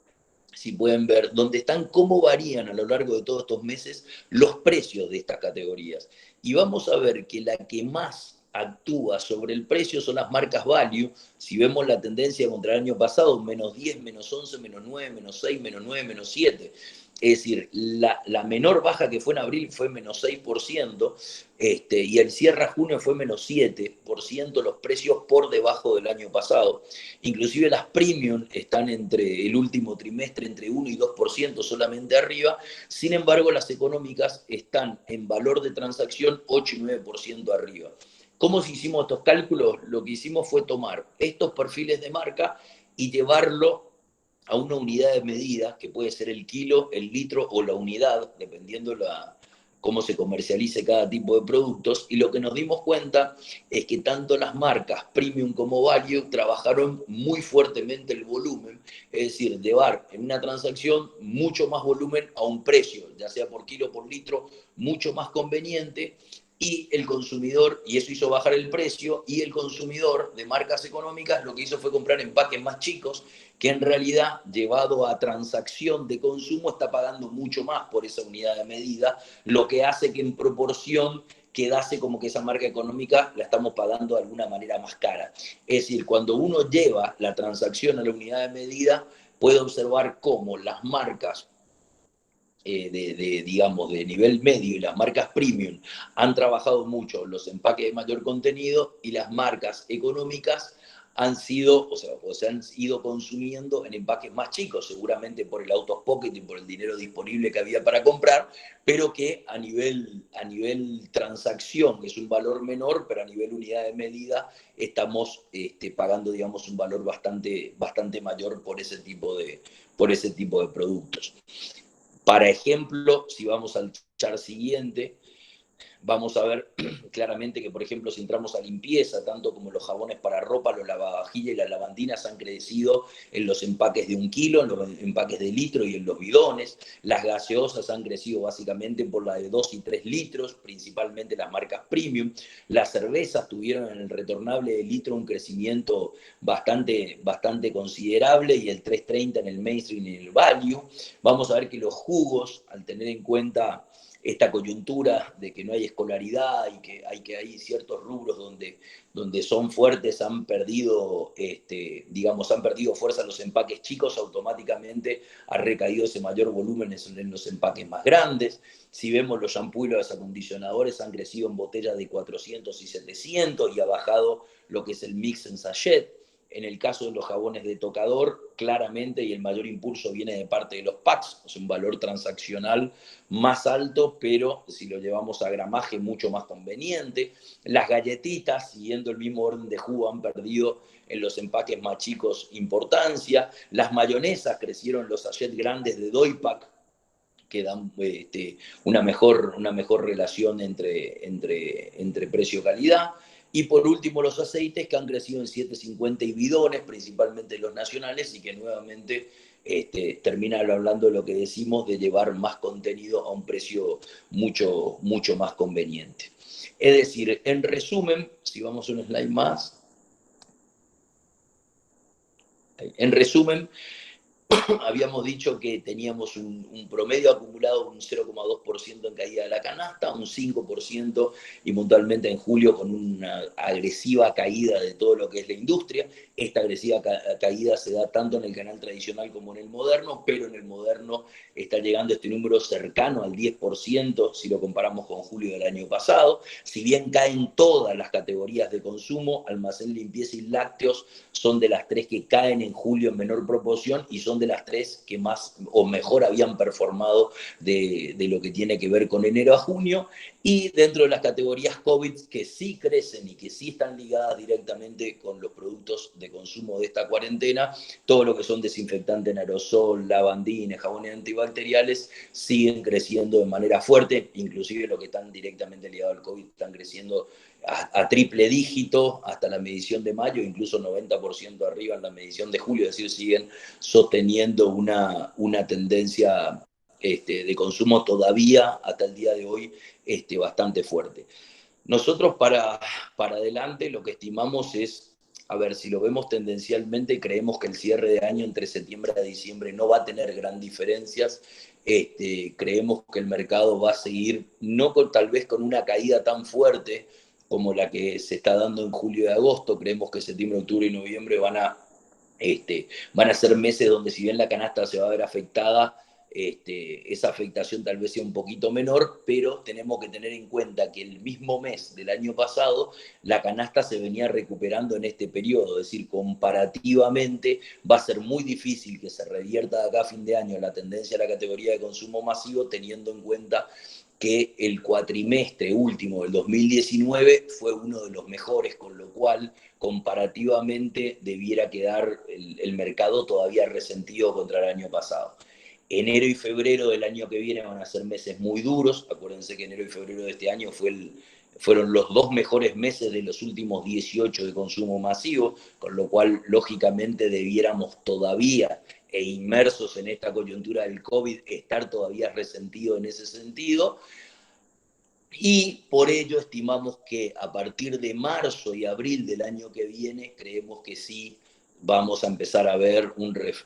Speaker 2: si pueden ver, donde están cómo varían a lo largo de todos estos meses los precios de estas categorías. Y vamos a ver que la que más actúa sobre el precio son las marcas value. Si vemos la tendencia contra el año pasado, menos 10, menos 11, menos 9, menos 6, menos 9, menos 7. Es decir, la menor baja que fue en abril fue menos 6%, y el cierre a junio fue menos 7%, los precios por debajo del año pasado. Inclusive las premium están entre el último trimestre entre 1 y 2% solamente arriba, sin embargo las económicas están en valor de transacción 8 y 9% arriba. ¿Cómo hicimos estos cálculos? Lo que hicimos fue tomar estos perfiles de marca y llevarlo a una unidad de medida, que puede ser el kilo, el litro o la unidad, dependiendo cómo se comercialice cada tipo de productos, y lo que nos dimos cuenta es que tanto las marcas premium como value trabajaron muy fuertemente el volumen, es decir, llevar en una transacción mucho más volumen a un precio, ya sea por kilo o por litro, mucho más conveniente, y el consumidor, y eso hizo bajar el precio, y el consumidor de marcas económicas lo que hizo fue comprar empaques más chicos, que en realidad, llevado a transacción de consumo, está pagando mucho más por esa unidad de medida, lo que hace que en proporción quedase como que esa marca económica la estamos pagando de alguna manera más cara. Es decir, cuando uno lleva la transacción a la unidad de medida, puede observar cómo las marcas digamos, de nivel medio y las marcas premium han trabajado mucho los empaques de mayor contenido y las marcas económicas han sido, o se han ido consumiendo en empaques más chicos, seguramente por el out of pocket y por el dinero disponible que había para comprar, pero que a nivel transacción es un valor menor, pero a nivel unidad de medida estamos pagando, digamos, un valor bastante mayor por ese tipo de productos. Para ejemplo, si vamos al chart siguiente, vamos a ver claramente que, por ejemplo, si entramos a limpieza, tanto como los jabones para ropa, los lavavajillas y las lavandinas han crecido en los empaques de 1 kilo, en los empaques de litro y en los bidones. Las gaseosas han crecido básicamente por la de 2 y 3 litros, principalmente las marcas premium. Las cervezas tuvieron en el retornable de litro un crecimiento bastante considerable, y el 3.30 en el mainstream y en el value. Vamos a ver que los jugos, al tener en cuenta esta coyuntura de que no hay escolaridad y que hay ciertos rubros donde son fuertes, han perdido fuerza los empaques chicos, automáticamente ha recaído ese mayor volumen en los empaques más grandes. Si vemos los shampoos y los acondicionadores, han crecido en botellas de 400 y 700 y ha bajado lo que es el mix en sachet. En el caso de los jabones de tocador, claramente, y el mayor impulso viene de parte de los packs, es un valor transaccional más alto, pero si lo llevamos a gramaje, mucho más conveniente. Las galletitas, siguiendo el mismo orden de jugo, han perdido en los empaques más chicos importancia. Las mayonesas crecieron los sachets grandes de Doypack, que dan una mejor relación entre precio-calidad. Y por último, los aceites, que han crecido en 750 y bidones, principalmente los nacionales, y que nuevamente termina hablando de lo que decimos, de llevar más contenido a un precio mucho más conveniente. Es decir, en resumen, si vamos a un slide más, en resumen, habíamos dicho que teníamos un promedio acumulado, un 0,2% en caída de la canasta, un 5% y puntualmente en julio con una agresiva caída de todo lo que es la industria. Esta agresiva caída se da tanto en el canal tradicional como en el moderno, pero en el moderno está llegando este número cercano al 10% si lo comparamos con julio del año pasado. Si bien caen todas las categorías de consumo, almacén, limpieza y lácteos son de las tres que caen en julio en menor proporción y son de las tres que más o mejor habían performado de lo que tiene que ver con enero a junio. Y dentro de las categorías COVID que sí crecen y que sí están ligadas directamente con los productos de consumo de esta cuarentena, todo lo que son desinfectantes en aerosol, lavandines, jabones antibacteriales, siguen creciendo de manera fuerte, inclusive los que están directamente ligados al COVID están creciendo a triple dígito hasta la medición de mayo, incluso 90% arriba en la medición de julio, es decir, siguen sosteniendo una tendencia de consumo todavía hasta el día de hoy bastante fuerte. Nosotros para adelante lo que estimamos es, a ver, si lo vemos tendencialmente, creemos que el cierre de año entre septiembre y diciembre no va a tener gran diferencias. Creemos que el mercado va a seguir, no con, tal vez con una caída tan fuerte como la que se está dando en julio y agosto. Creemos que septiembre, octubre y noviembre van a ser meses donde si bien la canasta se va a ver afectada, esa afectación tal vez sea un poquito menor, pero tenemos que tener en cuenta que el mismo mes del año pasado la canasta se venía recuperando en este periodo, es decir, comparativamente va a ser muy difícil que se revierta de acá a fin de año la tendencia a la categoría de consumo masivo, teniendo en cuenta que el cuatrimestre último del 2019 fue uno de los mejores, con lo cual comparativamente debiera quedar el mercado todavía resentido contra el año pasado. Enero y febrero del año que viene van a ser meses muy duros. Acuérdense que enero y febrero de este año fueron los dos mejores meses de los últimos 18 de consumo masivo, con lo cual lógicamente debiéramos todavía e inmersos en esta coyuntura del COVID, estar todavía resentido en ese sentido. Y por ello estimamos que a partir de marzo y abril del año que viene, creemos que sí vamos a empezar a ver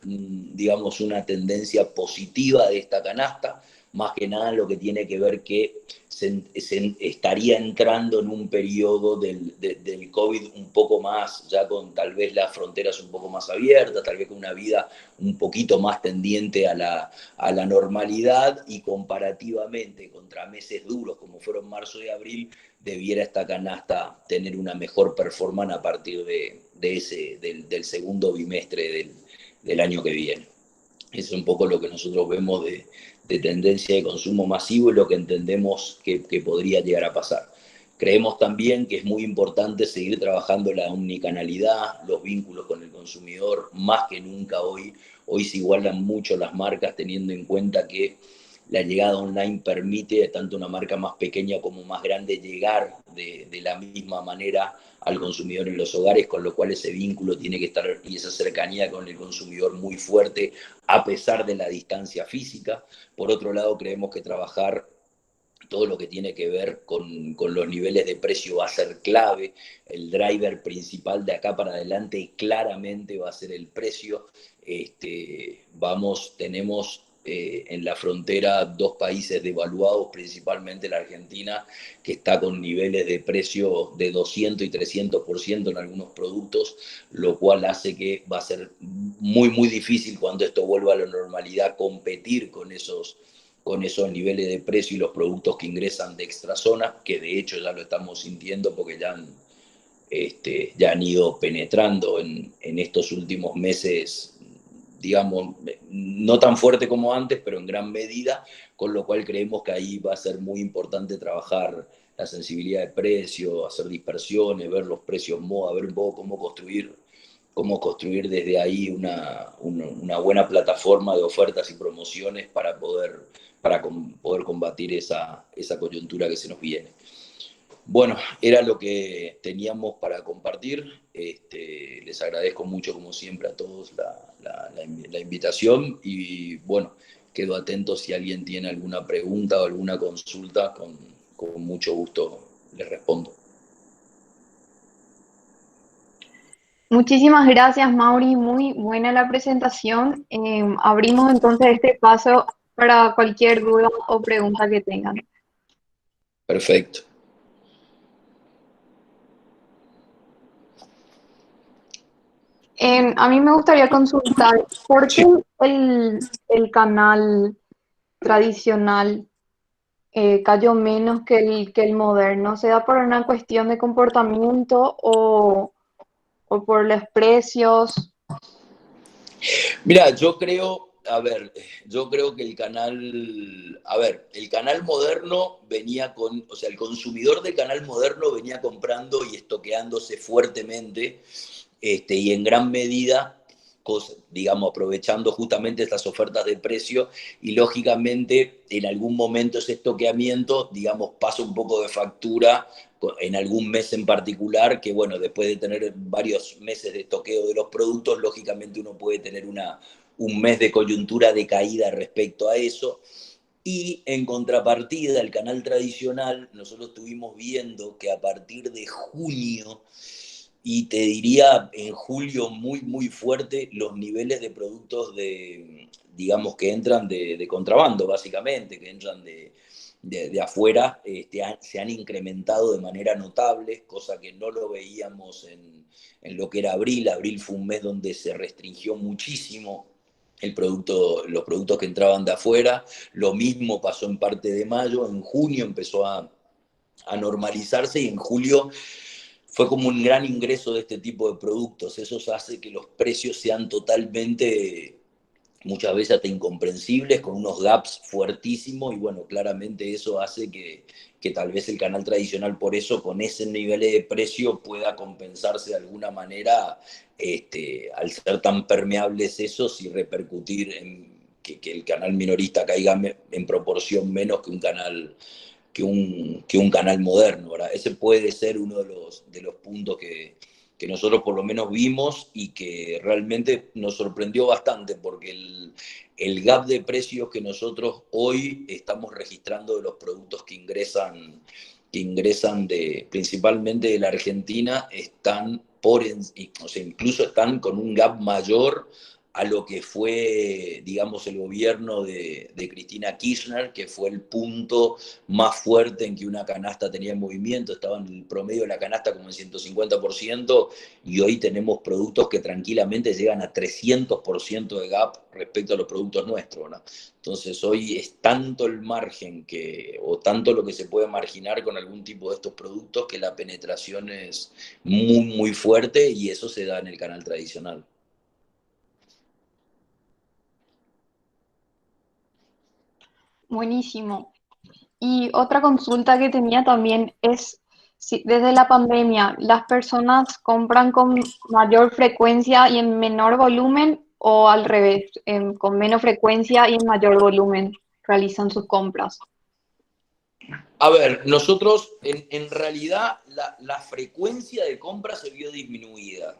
Speaker 2: digamos, una tendencia positiva de esta canasta, más que nada lo que tiene que ver que se estaría entrando en un periodo del COVID un poco más, ya con tal vez las fronteras un poco más abiertas, tal vez con una vida un poquito más tendiente a la normalidad, y comparativamente contra meses duros como fueron marzo y abril, debiera esta canasta tener una mejor performance a partir del segundo bimestre del año que viene. Es un poco lo que nosotros vemos de tendencia de consumo masivo y lo que entendemos que podría llegar a pasar. Creemos también que es muy importante seguir trabajando la omnicanalidad, los vínculos con el consumidor, más que nunca hoy. Hoy se igualan mucho las marcas, teniendo en cuenta que la llegada online permite tanto una marca más pequeña como más grande llegar de la misma manera al consumidor en los hogares, con lo cual ese vínculo tiene que estar y esa cercanía con el consumidor muy fuerte a pesar de la distancia física. Por otro lado, creemos que trabajar todo lo que tiene que ver con los niveles de precio va a ser clave. El driver principal de acá para adelante claramente va a ser el precio. Tenemos en la frontera dos países devaluados, principalmente la Argentina, que está con niveles de precio de 200 y 300% en algunos productos, lo cual hace que va a ser muy, muy difícil cuando esto vuelva a la normalidad competir con esos niveles de precio y los productos que ingresan de extrazona, que de hecho ya lo estamos sintiendo porque ya han ido penetrando en estos últimos meses, digamos, no tan fuerte como antes, pero en gran medida, con lo cual creemos que ahí va a ser muy importante trabajar la sensibilidad de precio, hacer dispersiones, ver los precios MOA, ver un poco cómo construir desde ahí una buena plataforma de ofertas y promociones para poder combatir esa coyuntura que se nos viene. Bueno, era lo que teníamos para compartir. Les agradezco mucho, como siempre, a todos la invitación y bueno, quedo atento si alguien tiene alguna pregunta o alguna consulta, con mucho gusto les respondo.
Speaker 1: Muchísimas gracias, Mauri. Muy buena la presentación. Abrimos entonces este paso para cualquier duda o pregunta que tengan.
Speaker 2: Perfecto.
Speaker 1: A mí me gustaría consultar por qué
Speaker 2: Sí.
Speaker 1: el canal tradicional cayó menos que que el moderno. ¿Se da por una cuestión de comportamiento o por los precios?
Speaker 2: Mira, yo creo, a ver, yo creo que el canal, a ver, el canal moderno venía con, o sea, el consumidor del canal moderno venía comprando y estoqueándose fuertemente, y en gran medida, digamos, aprovechando justamente estas ofertas de precio y lógicamente en algún momento ese estoqueamiento, digamos, pasa un poco de factura en algún mes en particular, que bueno, después de tener varios meses de estoqueo de los productos, lógicamente uno puede tener un mes de coyuntura de caída respecto a eso. Y en contrapartida, el canal tradicional, nosotros estuvimos viendo que a partir de junio, y te diría en julio muy, muy fuerte, los niveles de productos digamos, que entran de contrabando, básicamente, que entran de afuera, se han incrementado de manera notable, cosa que no lo veíamos en lo que era abril. Abril fue un mes donde se restringió muchísimo los productos que entraban de afuera. Lo mismo pasó en parte de mayo. En junio empezó a normalizarse y en julio fue como un gran ingreso de este tipo de productos. Eso hace que los precios sean totalmente, muchas veces hasta incomprensibles, con unos gaps fuertísimos y bueno, claramente eso hace que tal vez el canal tradicional por eso, con ese nivel de precio, pueda compensarse de alguna manera, al ser tan permeables esos y repercutir en que el canal minorista caiga en proporción menos que un canal moderno, ¿verdad? Ese puede ser uno de los puntos que nosotros por lo menos vimos y que realmente nos sorprendió bastante porque el gap de precios que nosotros hoy estamos registrando de los productos que ingresan principalmente de la Argentina están o sea, incluso están con un gap mayor a lo que fue, digamos, el gobierno de Cristina Kirchner, que fue el punto más fuerte en que una canasta tenía movimiento, estaba en el promedio de la canasta como en 150%, y hoy tenemos productos que tranquilamente llegan a 300% de gap respecto a los productos nuestros, ¿no? Entonces hoy es tanto el margen o tanto lo que se puede marginar con algún tipo de estos productos que la penetración es muy, muy fuerte y eso se da en el canal tradicional.
Speaker 1: Buenísimo. Y otra consulta que tenía también es si desde la pandemia las personas compran con mayor frecuencia y en menor volumen o al revés, con menos frecuencia y en mayor volumen realizan sus compras.
Speaker 2: A ver, nosotros en realidad la frecuencia de compra se vio disminuida.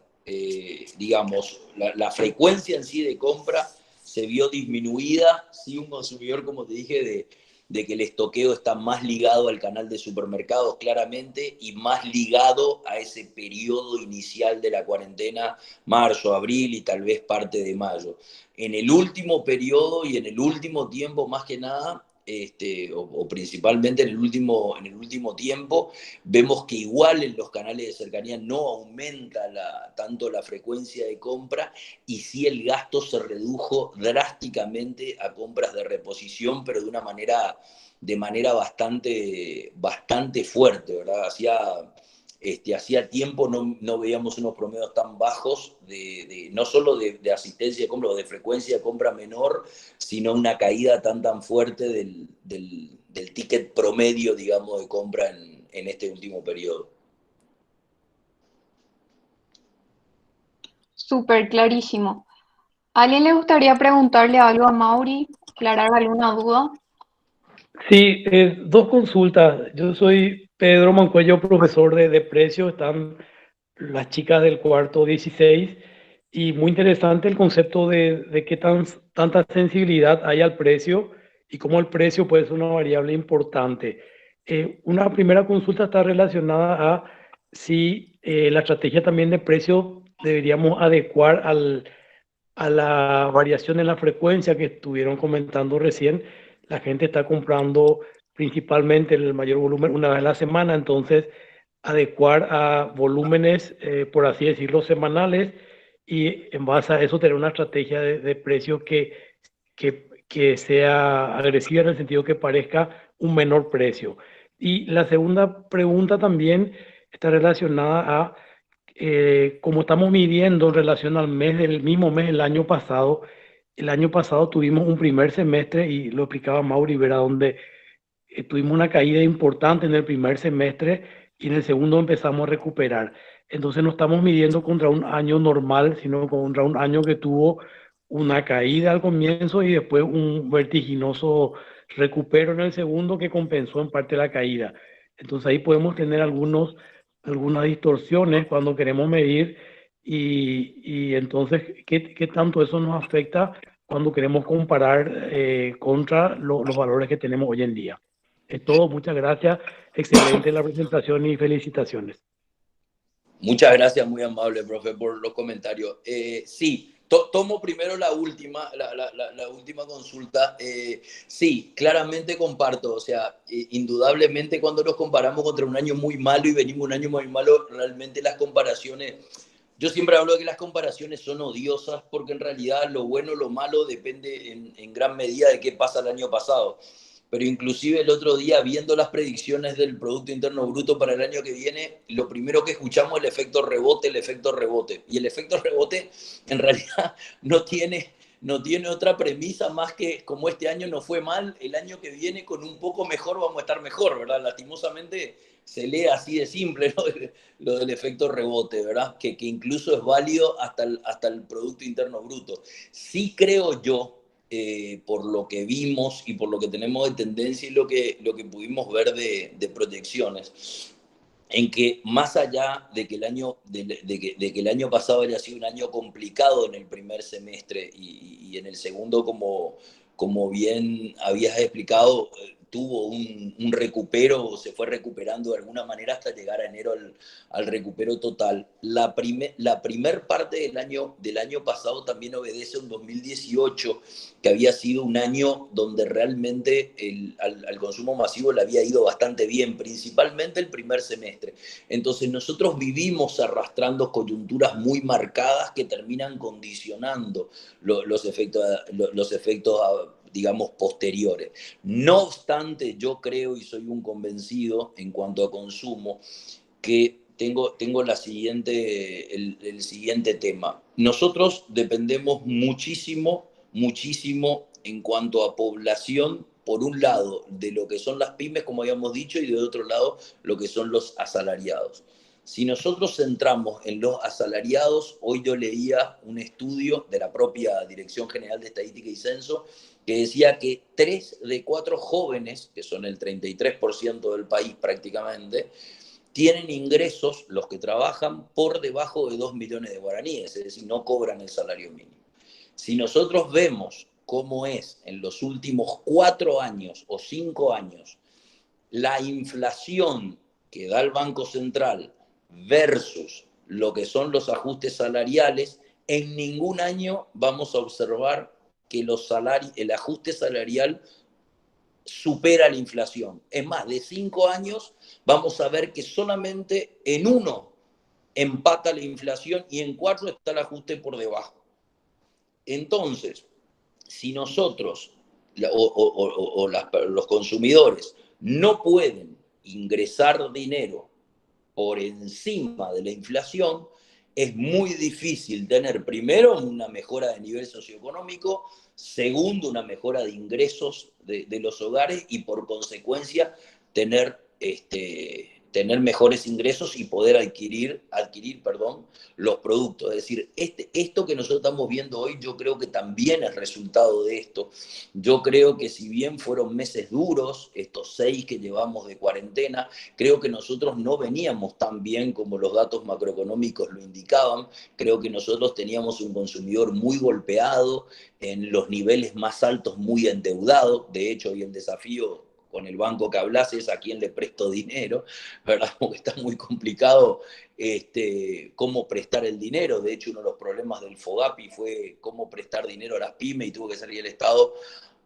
Speaker 2: Digamos, la frecuencia en sí de compra se vio disminuida. Sí, un consumidor, como te dije, de que el estoqueo está más ligado al canal de supermercados, claramente, y más ligado a ese periodo inicial de la cuarentena, marzo, abril y tal vez parte de mayo. En el último periodo y en el último tiempo, más que nada, o principalmente en el último tiempo, vemos que igual en los canales de cercanía no aumenta tanto la frecuencia de compra y sí el gasto se redujo drásticamente a compras de reposición, pero de manera bastante, bastante fuerte, ¿verdad? Hacía tiempo no veíamos unos promedios tan bajos no solo de asistencia de compra o de frecuencia de compra menor, sino una caída tan fuerte del ticket promedio, digamos, de compra en este último periodo.
Speaker 1: Súper clarísimo. ¿A alguien le gustaría preguntarle algo a Mauri? ¿Aclarar alguna duda?
Speaker 3: Sí, dos consultas. Yo soy Pedro Mancuello, profesor de precio. Están las chicas del cuarto 16 y muy interesante el concepto de qué tanta sensibilidad hay al precio y cómo el precio puede ser una variable importante. Una primera consulta está relacionada a si la estrategia también de precio deberíamos adecuar a la variación en la frecuencia que estuvieron comentando recién. La gente está comprando principalmente el mayor volumen una vez a la semana, entonces adecuar a volúmenes, por así decirlo, semanales, y en base a eso tener una estrategia de precios que sea agresiva en el sentido que parezca un menor precio. Y la segunda pregunta también está relacionada a como estamos midiendo en relación al mes del mismo mes el año pasado tuvimos un primer semestre, y lo explicaba Mauri Vera, donde tuvimos una caída importante en el primer semestre y en el segundo empezamos a recuperar. Entonces no estamos midiendo contra un año normal, sino contra un año que tuvo una caída al comienzo y después un vertiginoso recupero en el segundo que compensó en parte la caída. Entonces ahí podemos tener algunas distorsiones cuando queremos medir, y entonces ¿qué tanto eso nos afecta cuando queremos comparar contra los valores que tenemos hoy en día? Es todo, muchas gracias. Excelente la presentación y felicitaciones.
Speaker 2: Muchas gracias, muy amable, profe, por los comentarios. Sí, tomo primero la última consulta. Sí, claramente comparto. O sea, indudablemente cuando nos comparamos contra un año muy malo y venimos un año muy malo, realmente las comparaciones... Yo siempre hablo de que las comparaciones son odiosas porque en realidad lo bueno o lo malo depende en gran medida de qué pasa el año pasado. Pero inclusive el otro día, viendo las predicciones del Producto Interno Bruto para el año que viene, lo primero que escuchamos es el efecto rebote, el efecto rebote. Y el efecto rebote en realidad no tiene otra premisa más que, como este año no fue mal, el año que viene con un poco mejor vamos a estar mejor, ¿verdad? Lastimosamente se lee así de simple, ¿no? Lo del efecto rebote, ¿verdad? Que incluso es válido hasta el Producto Interno Bruto. Sí creo yo, por lo que vimos y por lo que tenemos de tendencia y lo que pudimos ver de proyecciones, en que más allá de que el año pasado haya sido un año complicado en el primer semestre y en el segundo, como bien habías explicado, tuvo un recupero, se fue recuperando de alguna manera hasta llegar a enero al recupero total. La primer parte del año pasado también obedece a un 2018 que había sido un año donde realmente al consumo masivo le había ido bastante bien, principalmente el primer semestre. Entonces nosotros vivimos arrastrando coyunturas muy marcadas que terminan condicionando los efectos, digamos, posteriores. No obstante, yo creo y soy un convencido en cuanto a consumo que tengo el siguiente tema. Nosotros dependemos muchísimo en cuanto a población, por un lado, de lo que son las pymes, como habíamos dicho, y de otro lado, lo que son los asalariados. Si nosotros centramos en los asalariados, hoy yo leía un estudio de la propia Dirección General de Estadística y Censo que decía que 3 de 4 jóvenes, que son el 33% del país prácticamente, tienen ingresos, los que trabajan, por debajo de 2 millones de guaraníes, es decir, no cobran el salario mínimo. Si nosotros vemos cómo es en los últimos 4 años o 5 años la inflación que da el Banco Central versus lo que son los ajustes salariales, en ningún año vamos a observar que el ajuste salarial supera la inflación. Es más, de 5 años vamos a ver que solamente en uno empata la inflación y en 4 está el ajuste por debajo. Entonces, si nosotros los consumidores no pueden ingresar dinero por encima de la inflación, es muy difícil tener, primero, una mejora de nivel socioeconómico, segundo, una mejora de ingresos de los hogares y, por consecuencia, tener mejores ingresos y poder adquirir los productos. Es decir, esto que nosotros estamos viendo hoy, yo creo que también es resultado de esto. Yo creo que si bien fueron meses duros, estos 6 que llevamos de cuarentena, creo que nosotros no veníamos tan bien como los datos macroeconómicos lo indicaban. Creo que nosotros teníamos un consumidor muy golpeado, en los niveles más altos muy endeudado. De hecho, hoy el desafío con el banco que hablas es a quién le presto dinero, ¿verdad? Porque está muy complicado cómo prestar el dinero. De hecho, uno de los problemas del FOGAPI fue cómo prestar dinero a las pymes y tuvo que salir el Estado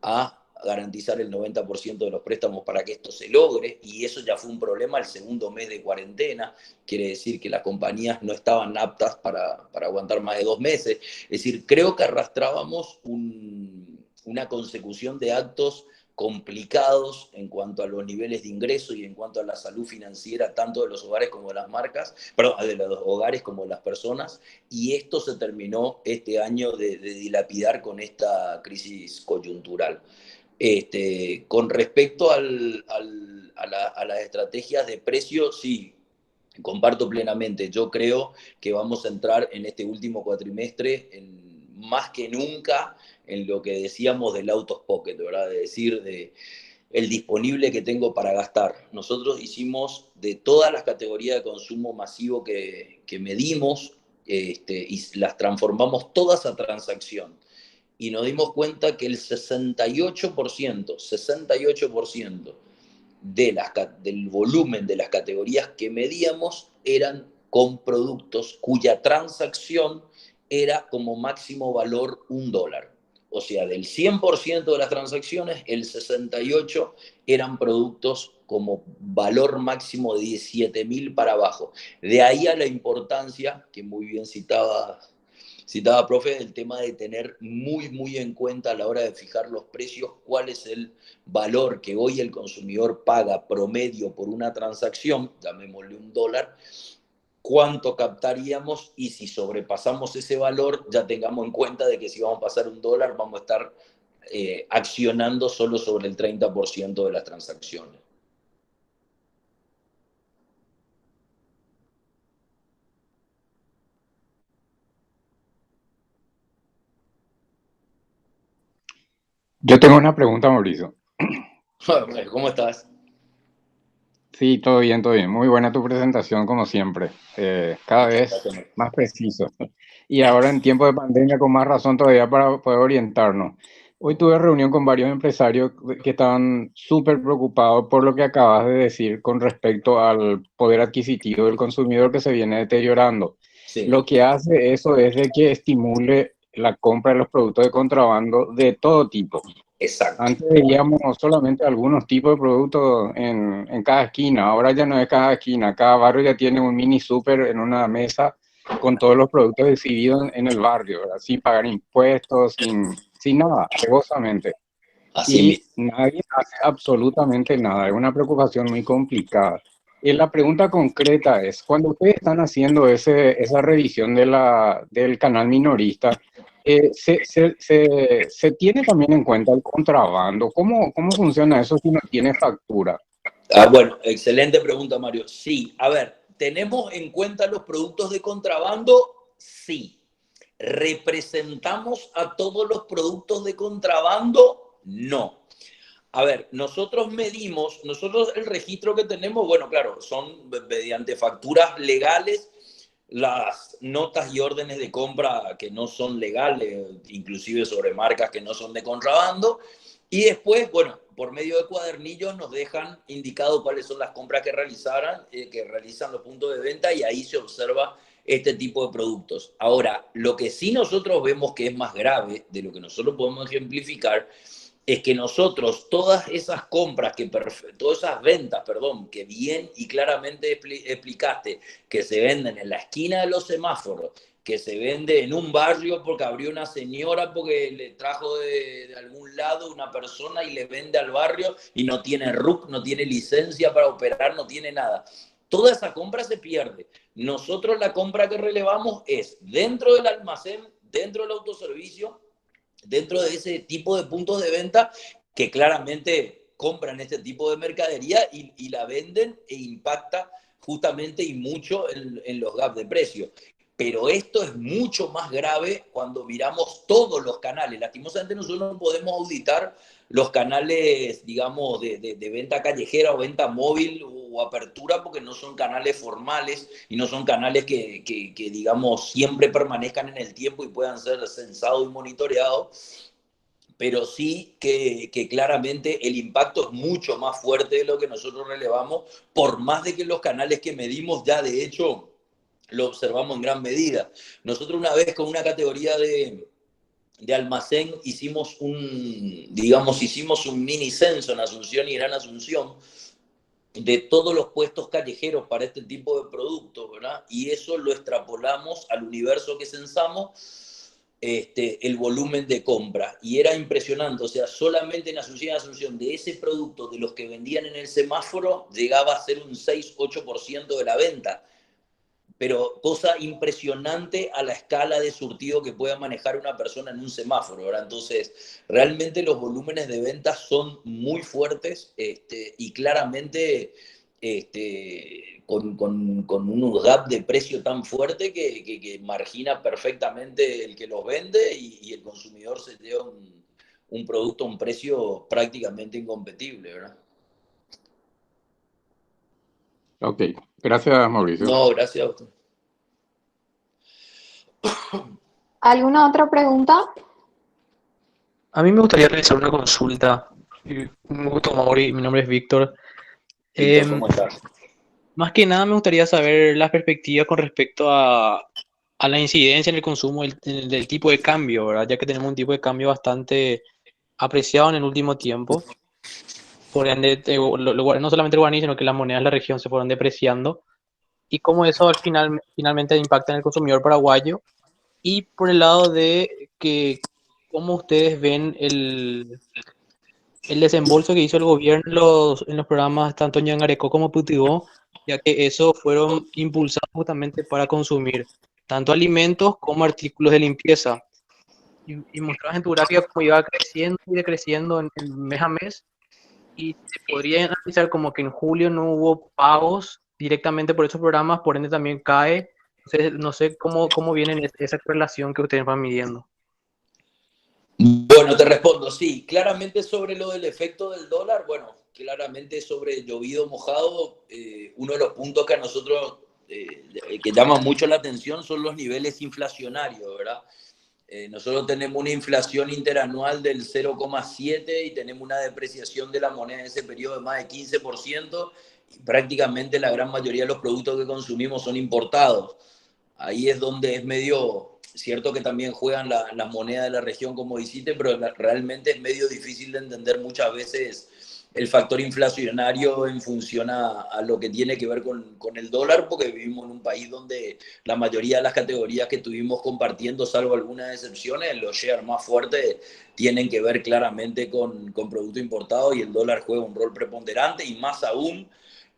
Speaker 2: a garantizar el 90% de los préstamos para que esto se logre, y eso ya fue un problema el segundo mes de cuarentena. Quiere decir que las compañías no estaban aptas para aguantar más de 2 meses. Es decir, creo que arrastrábamos una consecución de actos complicados en cuanto a los niveles de ingreso y en cuanto a la salud financiera, tanto de los hogares como de las marcas, perdón, de los hogares como de las personas, y esto se terminó este año de dilapidar con esta crisis coyuntural. Con respecto a las estrategias de precios, sí, comparto plenamente. Yo creo que vamos a entrar en este último cuatrimestre más que nunca en lo que decíamos del out of pocket, ¿verdad? De decir, el disponible que tengo para gastar. Nosotros hicimos de todas las categorías de consumo masivo que medimos, y las transformamos todas a transacción. Y nos dimos cuenta que el 68% del volumen de las categorías que medíamos eran con productos cuya transacción era como máximo valor $1. O sea, del 100% de las transacciones, el 68% eran productos como valor máximo de 17.000 para abajo. De ahí a la importancia, que muy bien citaba, profe, el tema de tener muy en cuenta a la hora de fijar los precios cuál es el valor que hoy el consumidor paga promedio por una transacción, llamémosle $1, cuánto captaríamos, y si sobrepasamos ese valor, ya tengamos en cuenta de que si vamos a pasar $1, vamos a estar accionando solo sobre el 30% de las transacciones.
Speaker 4: Yo tengo una pregunta, Mauricio.
Speaker 2: ¿Cómo estás?
Speaker 4: Sí, todo bien, todo bien. Muy buena tu presentación, como siempre. Cada vez
Speaker 2: Gracias.
Speaker 4: más preciso. Y ahora en tiempo de pandemia, con más razón todavía para poder orientarnos. Hoy tuve reunión con varios empresarios que estaban súper preocupados por lo que acabas de decir con respecto al poder adquisitivo del consumidor que se viene deteriorando.
Speaker 2: Sí.
Speaker 4: Lo que hace eso es de que estimule la compra de los productos de contrabando de todo tipo.
Speaker 2: Exacto.
Speaker 4: Antes veíamos solamente algunos tipos de productos en cada esquina, ahora ya no es cada esquina, cada barrio ya tiene un mini súper en una mesa con todos los productos exhibidos en el barrio, ¿verdad? Sin pagar impuestos, sin nada, alevosamente.
Speaker 2: Así
Speaker 4: Y
Speaker 2: mismo.
Speaker 4: nadie hace absolutamente nada, es una preocupación muy complicada. Y la pregunta concreta es, cuando ustedes están haciendo esa revisión del canal minorista, ¿se tiene también en cuenta el contrabando? ¿Cómo funciona eso si no tiene factura?
Speaker 2: Bueno, excelente pregunta, Mario. Sí, a ver, ¿tenemos en cuenta los productos de contrabando? Sí. ¿Representamos a todos los productos de contrabando? No. A ver, nosotros el registro que tenemos, bueno, claro, son mediante facturas legales, las notas y órdenes de compra que no son legales, inclusive sobre marcas que no son de contrabando, y después, bueno, por medio de cuadernillos nos dejan indicado cuáles son las compras que realizan los puntos de venta, y ahí se observa este tipo de productos. Ahora, lo que sí nosotros vemos que es más grave, de lo que nosotros podemos ejemplificar, es que nosotros todas esas compras, todas esas ventas, perdón, que bien y claramente explicaste, que se venden en la esquina de los semáforos, que se vende en un barrio porque abrió una señora porque le trajo de algún lado una persona y le vende al barrio y no tiene RUC, no tiene licencia para operar, no tiene nada. Toda esa compra se pierde. Nosotros la compra que relevamos es dentro del almacén, dentro del autoservicio, dentro de ese tipo de puntos de venta que claramente compran este tipo de mercadería y la venden, e impacta justamente y mucho en los gaps de precio. Pero esto es mucho más grave cuando miramos todos los canales. Lastimosamente nosotros no podemos auditar los canales, digamos, de venta callejera o venta móvil o apertura, porque no son canales formales y no son canales que, digamos, siempre permanezcan en el tiempo y puedan ser censados y monitoreados. Pero sí que claramente el impacto es mucho más fuerte de lo que nosotros relevamos, por más de que los canales que medimos ya de hecho lo observamos en gran medida. Nosotros una vez con una categoría de almacén hicimos un mini censo en Asunción y Gran Asunción de todos los puestos callejeros para este tipo de productos, ¿verdad? Y eso lo extrapolamos al universo que censamos, el volumen de compra. Y era impresionante, o sea, solamente en Asunción de ese producto, de los que vendían en el semáforo, llegaba a ser un 6-8% de la venta. Pero cosa impresionante a la escala de surtido que pueda manejar una persona en un semáforo, ¿verdad? Entonces, realmente los volúmenes de ventas son muy fuertes y claramente con un gap de precio tan fuerte que margina perfectamente el que los vende y el consumidor se lleva un producto a un precio prácticamente incompetible, ¿verdad?
Speaker 4: Ok, gracias Mauricio.
Speaker 2: No, gracias a usted.
Speaker 1: ¿Alguna otra pregunta?
Speaker 5: A mí me gustaría realizar una consulta. Un gusto, Mauri. Mi nombre es Víctor.
Speaker 2: Víctor, ¿cómo estás?
Speaker 5: Más que nada me gustaría saber las perspectivas con respecto a la incidencia en el consumo del tipo de cambio, ¿verdad? Ya que tenemos un tipo de cambio bastante apreciado en el último tiempo. Por ende, no solamente el guaraní, sino que las monedas de la región se fueron depreciando. Y cómo eso finalmente impacta en el consumidor paraguayo. Y por el lado de que, cómo ustedes ven el desembolso que hizo el gobierno en los programas tanto Ñangareco como Putigó, ya que esos fueron impulsados justamente para consumir tanto alimentos como artículos de limpieza. Y mostrabas en tu gráfica cómo iba creciendo y decreciendo en mes a mes. Y se podría analizar como que en julio no hubo pagos directamente por esos programas, por ende también cae. Entonces, no sé cómo viene esa relación que ustedes van midiendo.
Speaker 2: Bueno, te respondo, sí, claramente sobre lo del efecto del dólar, bueno, claramente sobre llovido mojado, uno de los puntos que a nosotros que llama mucho la atención son los niveles inflacionarios, ¿verdad? Nosotros tenemos una inflación interanual del 0,7 y tenemos una depreciación de la moneda en ese periodo de más de 15% y prácticamente la gran mayoría de los productos que consumimos son importados. Ahí es donde es medio cierto que también juegan las monedas de la región, como dijiste, pero realmente es medio difícil de entender muchas veces el factor inflacionario en función a lo que tiene que ver con el dólar, porque vivimos en un país donde la mayoría de las categorías que estuvimos compartiendo, salvo algunas excepciones, los shares más fuertes tienen que ver claramente con producto importado y el dólar juega un rol preponderante y más aún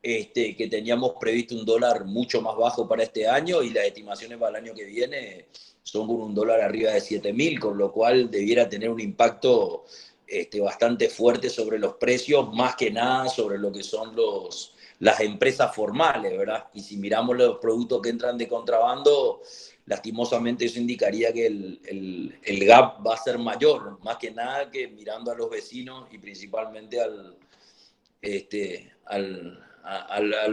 Speaker 2: que teníamos previsto un dólar mucho más bajo para este año y las estimaciones para el año que viene son con un dólar arriba de 7.000, con lo cual debiera tener un impacto bastante fuerte sobre los precios, más que nada sobre lo que son las empresas formales, ¿verdad? Y si miramos los productos que entran de contrabando, lastimosamente eso indicaría que el gap va a ser mayor, más que nada que mirando a los vecinos y principalmente al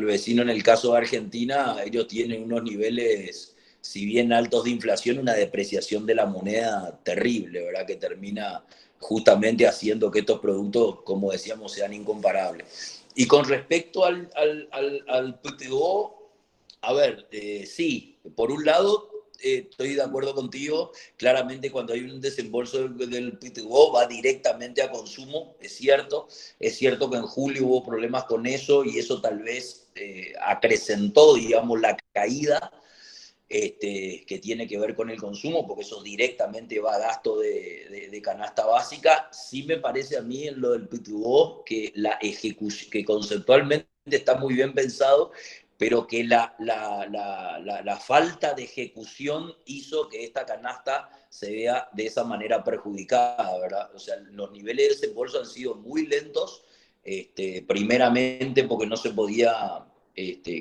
Speaker 2: vecino en el caso de Argentina, ellos tienen unos niveles, si bien altos de inflación, una depreciación de la moneda terrible, ¿verdad? Que termina justamente haciendo que estos productos, como decíamos, sean incomparables. Y con respecto al PTO, a ver, sí, por un lado, estoy de acuerdo contigo, claramente cuando hay un desembolso del PTO va directamente a consumo, es cierto que en julio hubo problemas con eso y eso tal vez acrecentó, digamos, la caída que tiene que ver con el consumo, porque eso directamente va a gasto de canasta básica. Sí me parece a mí en lo del PTO que la ejecución, que conceptualmente está muy bien pensado, pero que la falta de ejecución hizo que esta canasta se vea de esa manera perjudicada, ¿verdad? O sea, los niveles de desembolso han sido muy lentos, primeramente porque no se podía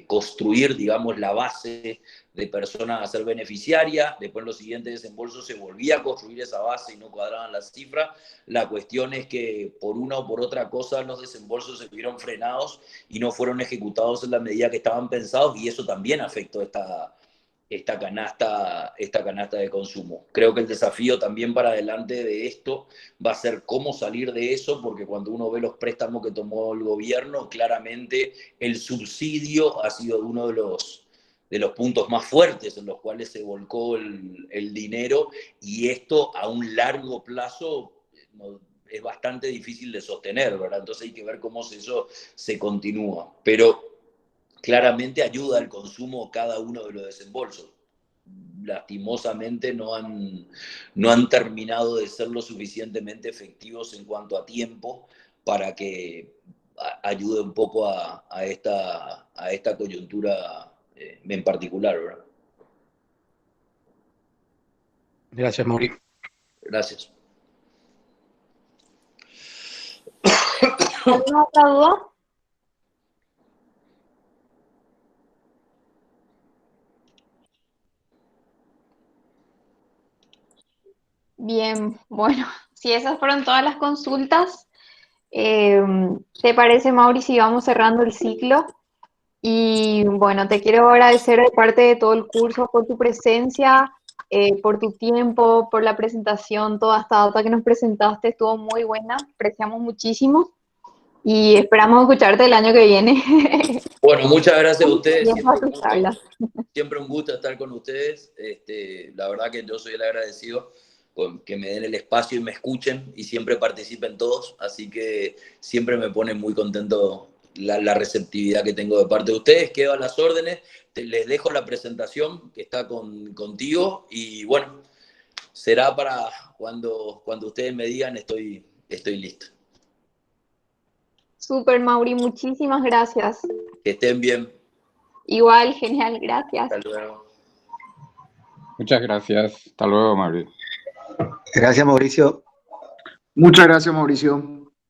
Speaker 2: construir, digamos, la base de personas a ser beneficiarias. Después en los siguientes desembolsos se volvía a construir esa base y no cuadraban las cifras. La cuestión es que por una o por otra cosa los desembolsos se vieron frenados y no fueron ejecutados en la medida que estaban pensados y eso también afectó esta canasta de consumo. Creo que el desafío también para adelante de esto va a ser cómo salir de eso, porque cuando uno ve los préstamos que tomó el gobierno, claramente el subsidio ha sido uno los puntos más fuertes en los cuales se volcó el dinero, y esto a un largo plazo es bastante difícil de sostener, ¿verdad? Entonces hay que ver cómo eso se continúa. Pero claramente ayuda al consumo cada uno de los desembolsos. Lastimosamente no han terminado de ser lo suficientemente efectivos en cuanto a tiempo para que ayude un poco a esta coyuntura en particular, ¿verdad?
Speaker 5: Gracias, Mauri.
Speaker 2: Gracias.
Speaker 1: ¿Alguna otra duda? Bien, bueno, si esas fueron todas las consultas, ¿te parece, Mauri, si vamos cerrando el ciclo? Y bueno, te quiero agradecer de parte de todo el curso por tu presencia, por tu tiempo, por la presentación. Toda esta data que nos presentaste estuvo muy buena, apreciamos muchísimo y esperamos escucharte el año que viene.
Speaker 2: Bueno, muchas gracias a ustedes.
Speaker 1: Bien por tus charlas.
Speaker 2: Siempre un gusto estar con ustedes. La verdad que yo soy el agradecido con que me den el espacio y me escuchen y siempre participen todos. Así que siempre me pone muy contento la receptividad que tengo de parte de ustedes. Quedo a las órdenes. Les dejo la presentación que está contigo y bueno, será para cuando ustedes me digan estoy listo.
Speaker 1: Súper, Mauri, muchísimas gracias.
Speaker 2: Que estén bien.
Speaker 1: Igual, genial, gracias.
Speaker 2: Hasta luego.
Speaker 4: Muchas gracias. Hasta luego, Mauri.
Speaker 6: Gracias, Mauricio.
Speaker 7: Muchas gracias, Mauricio.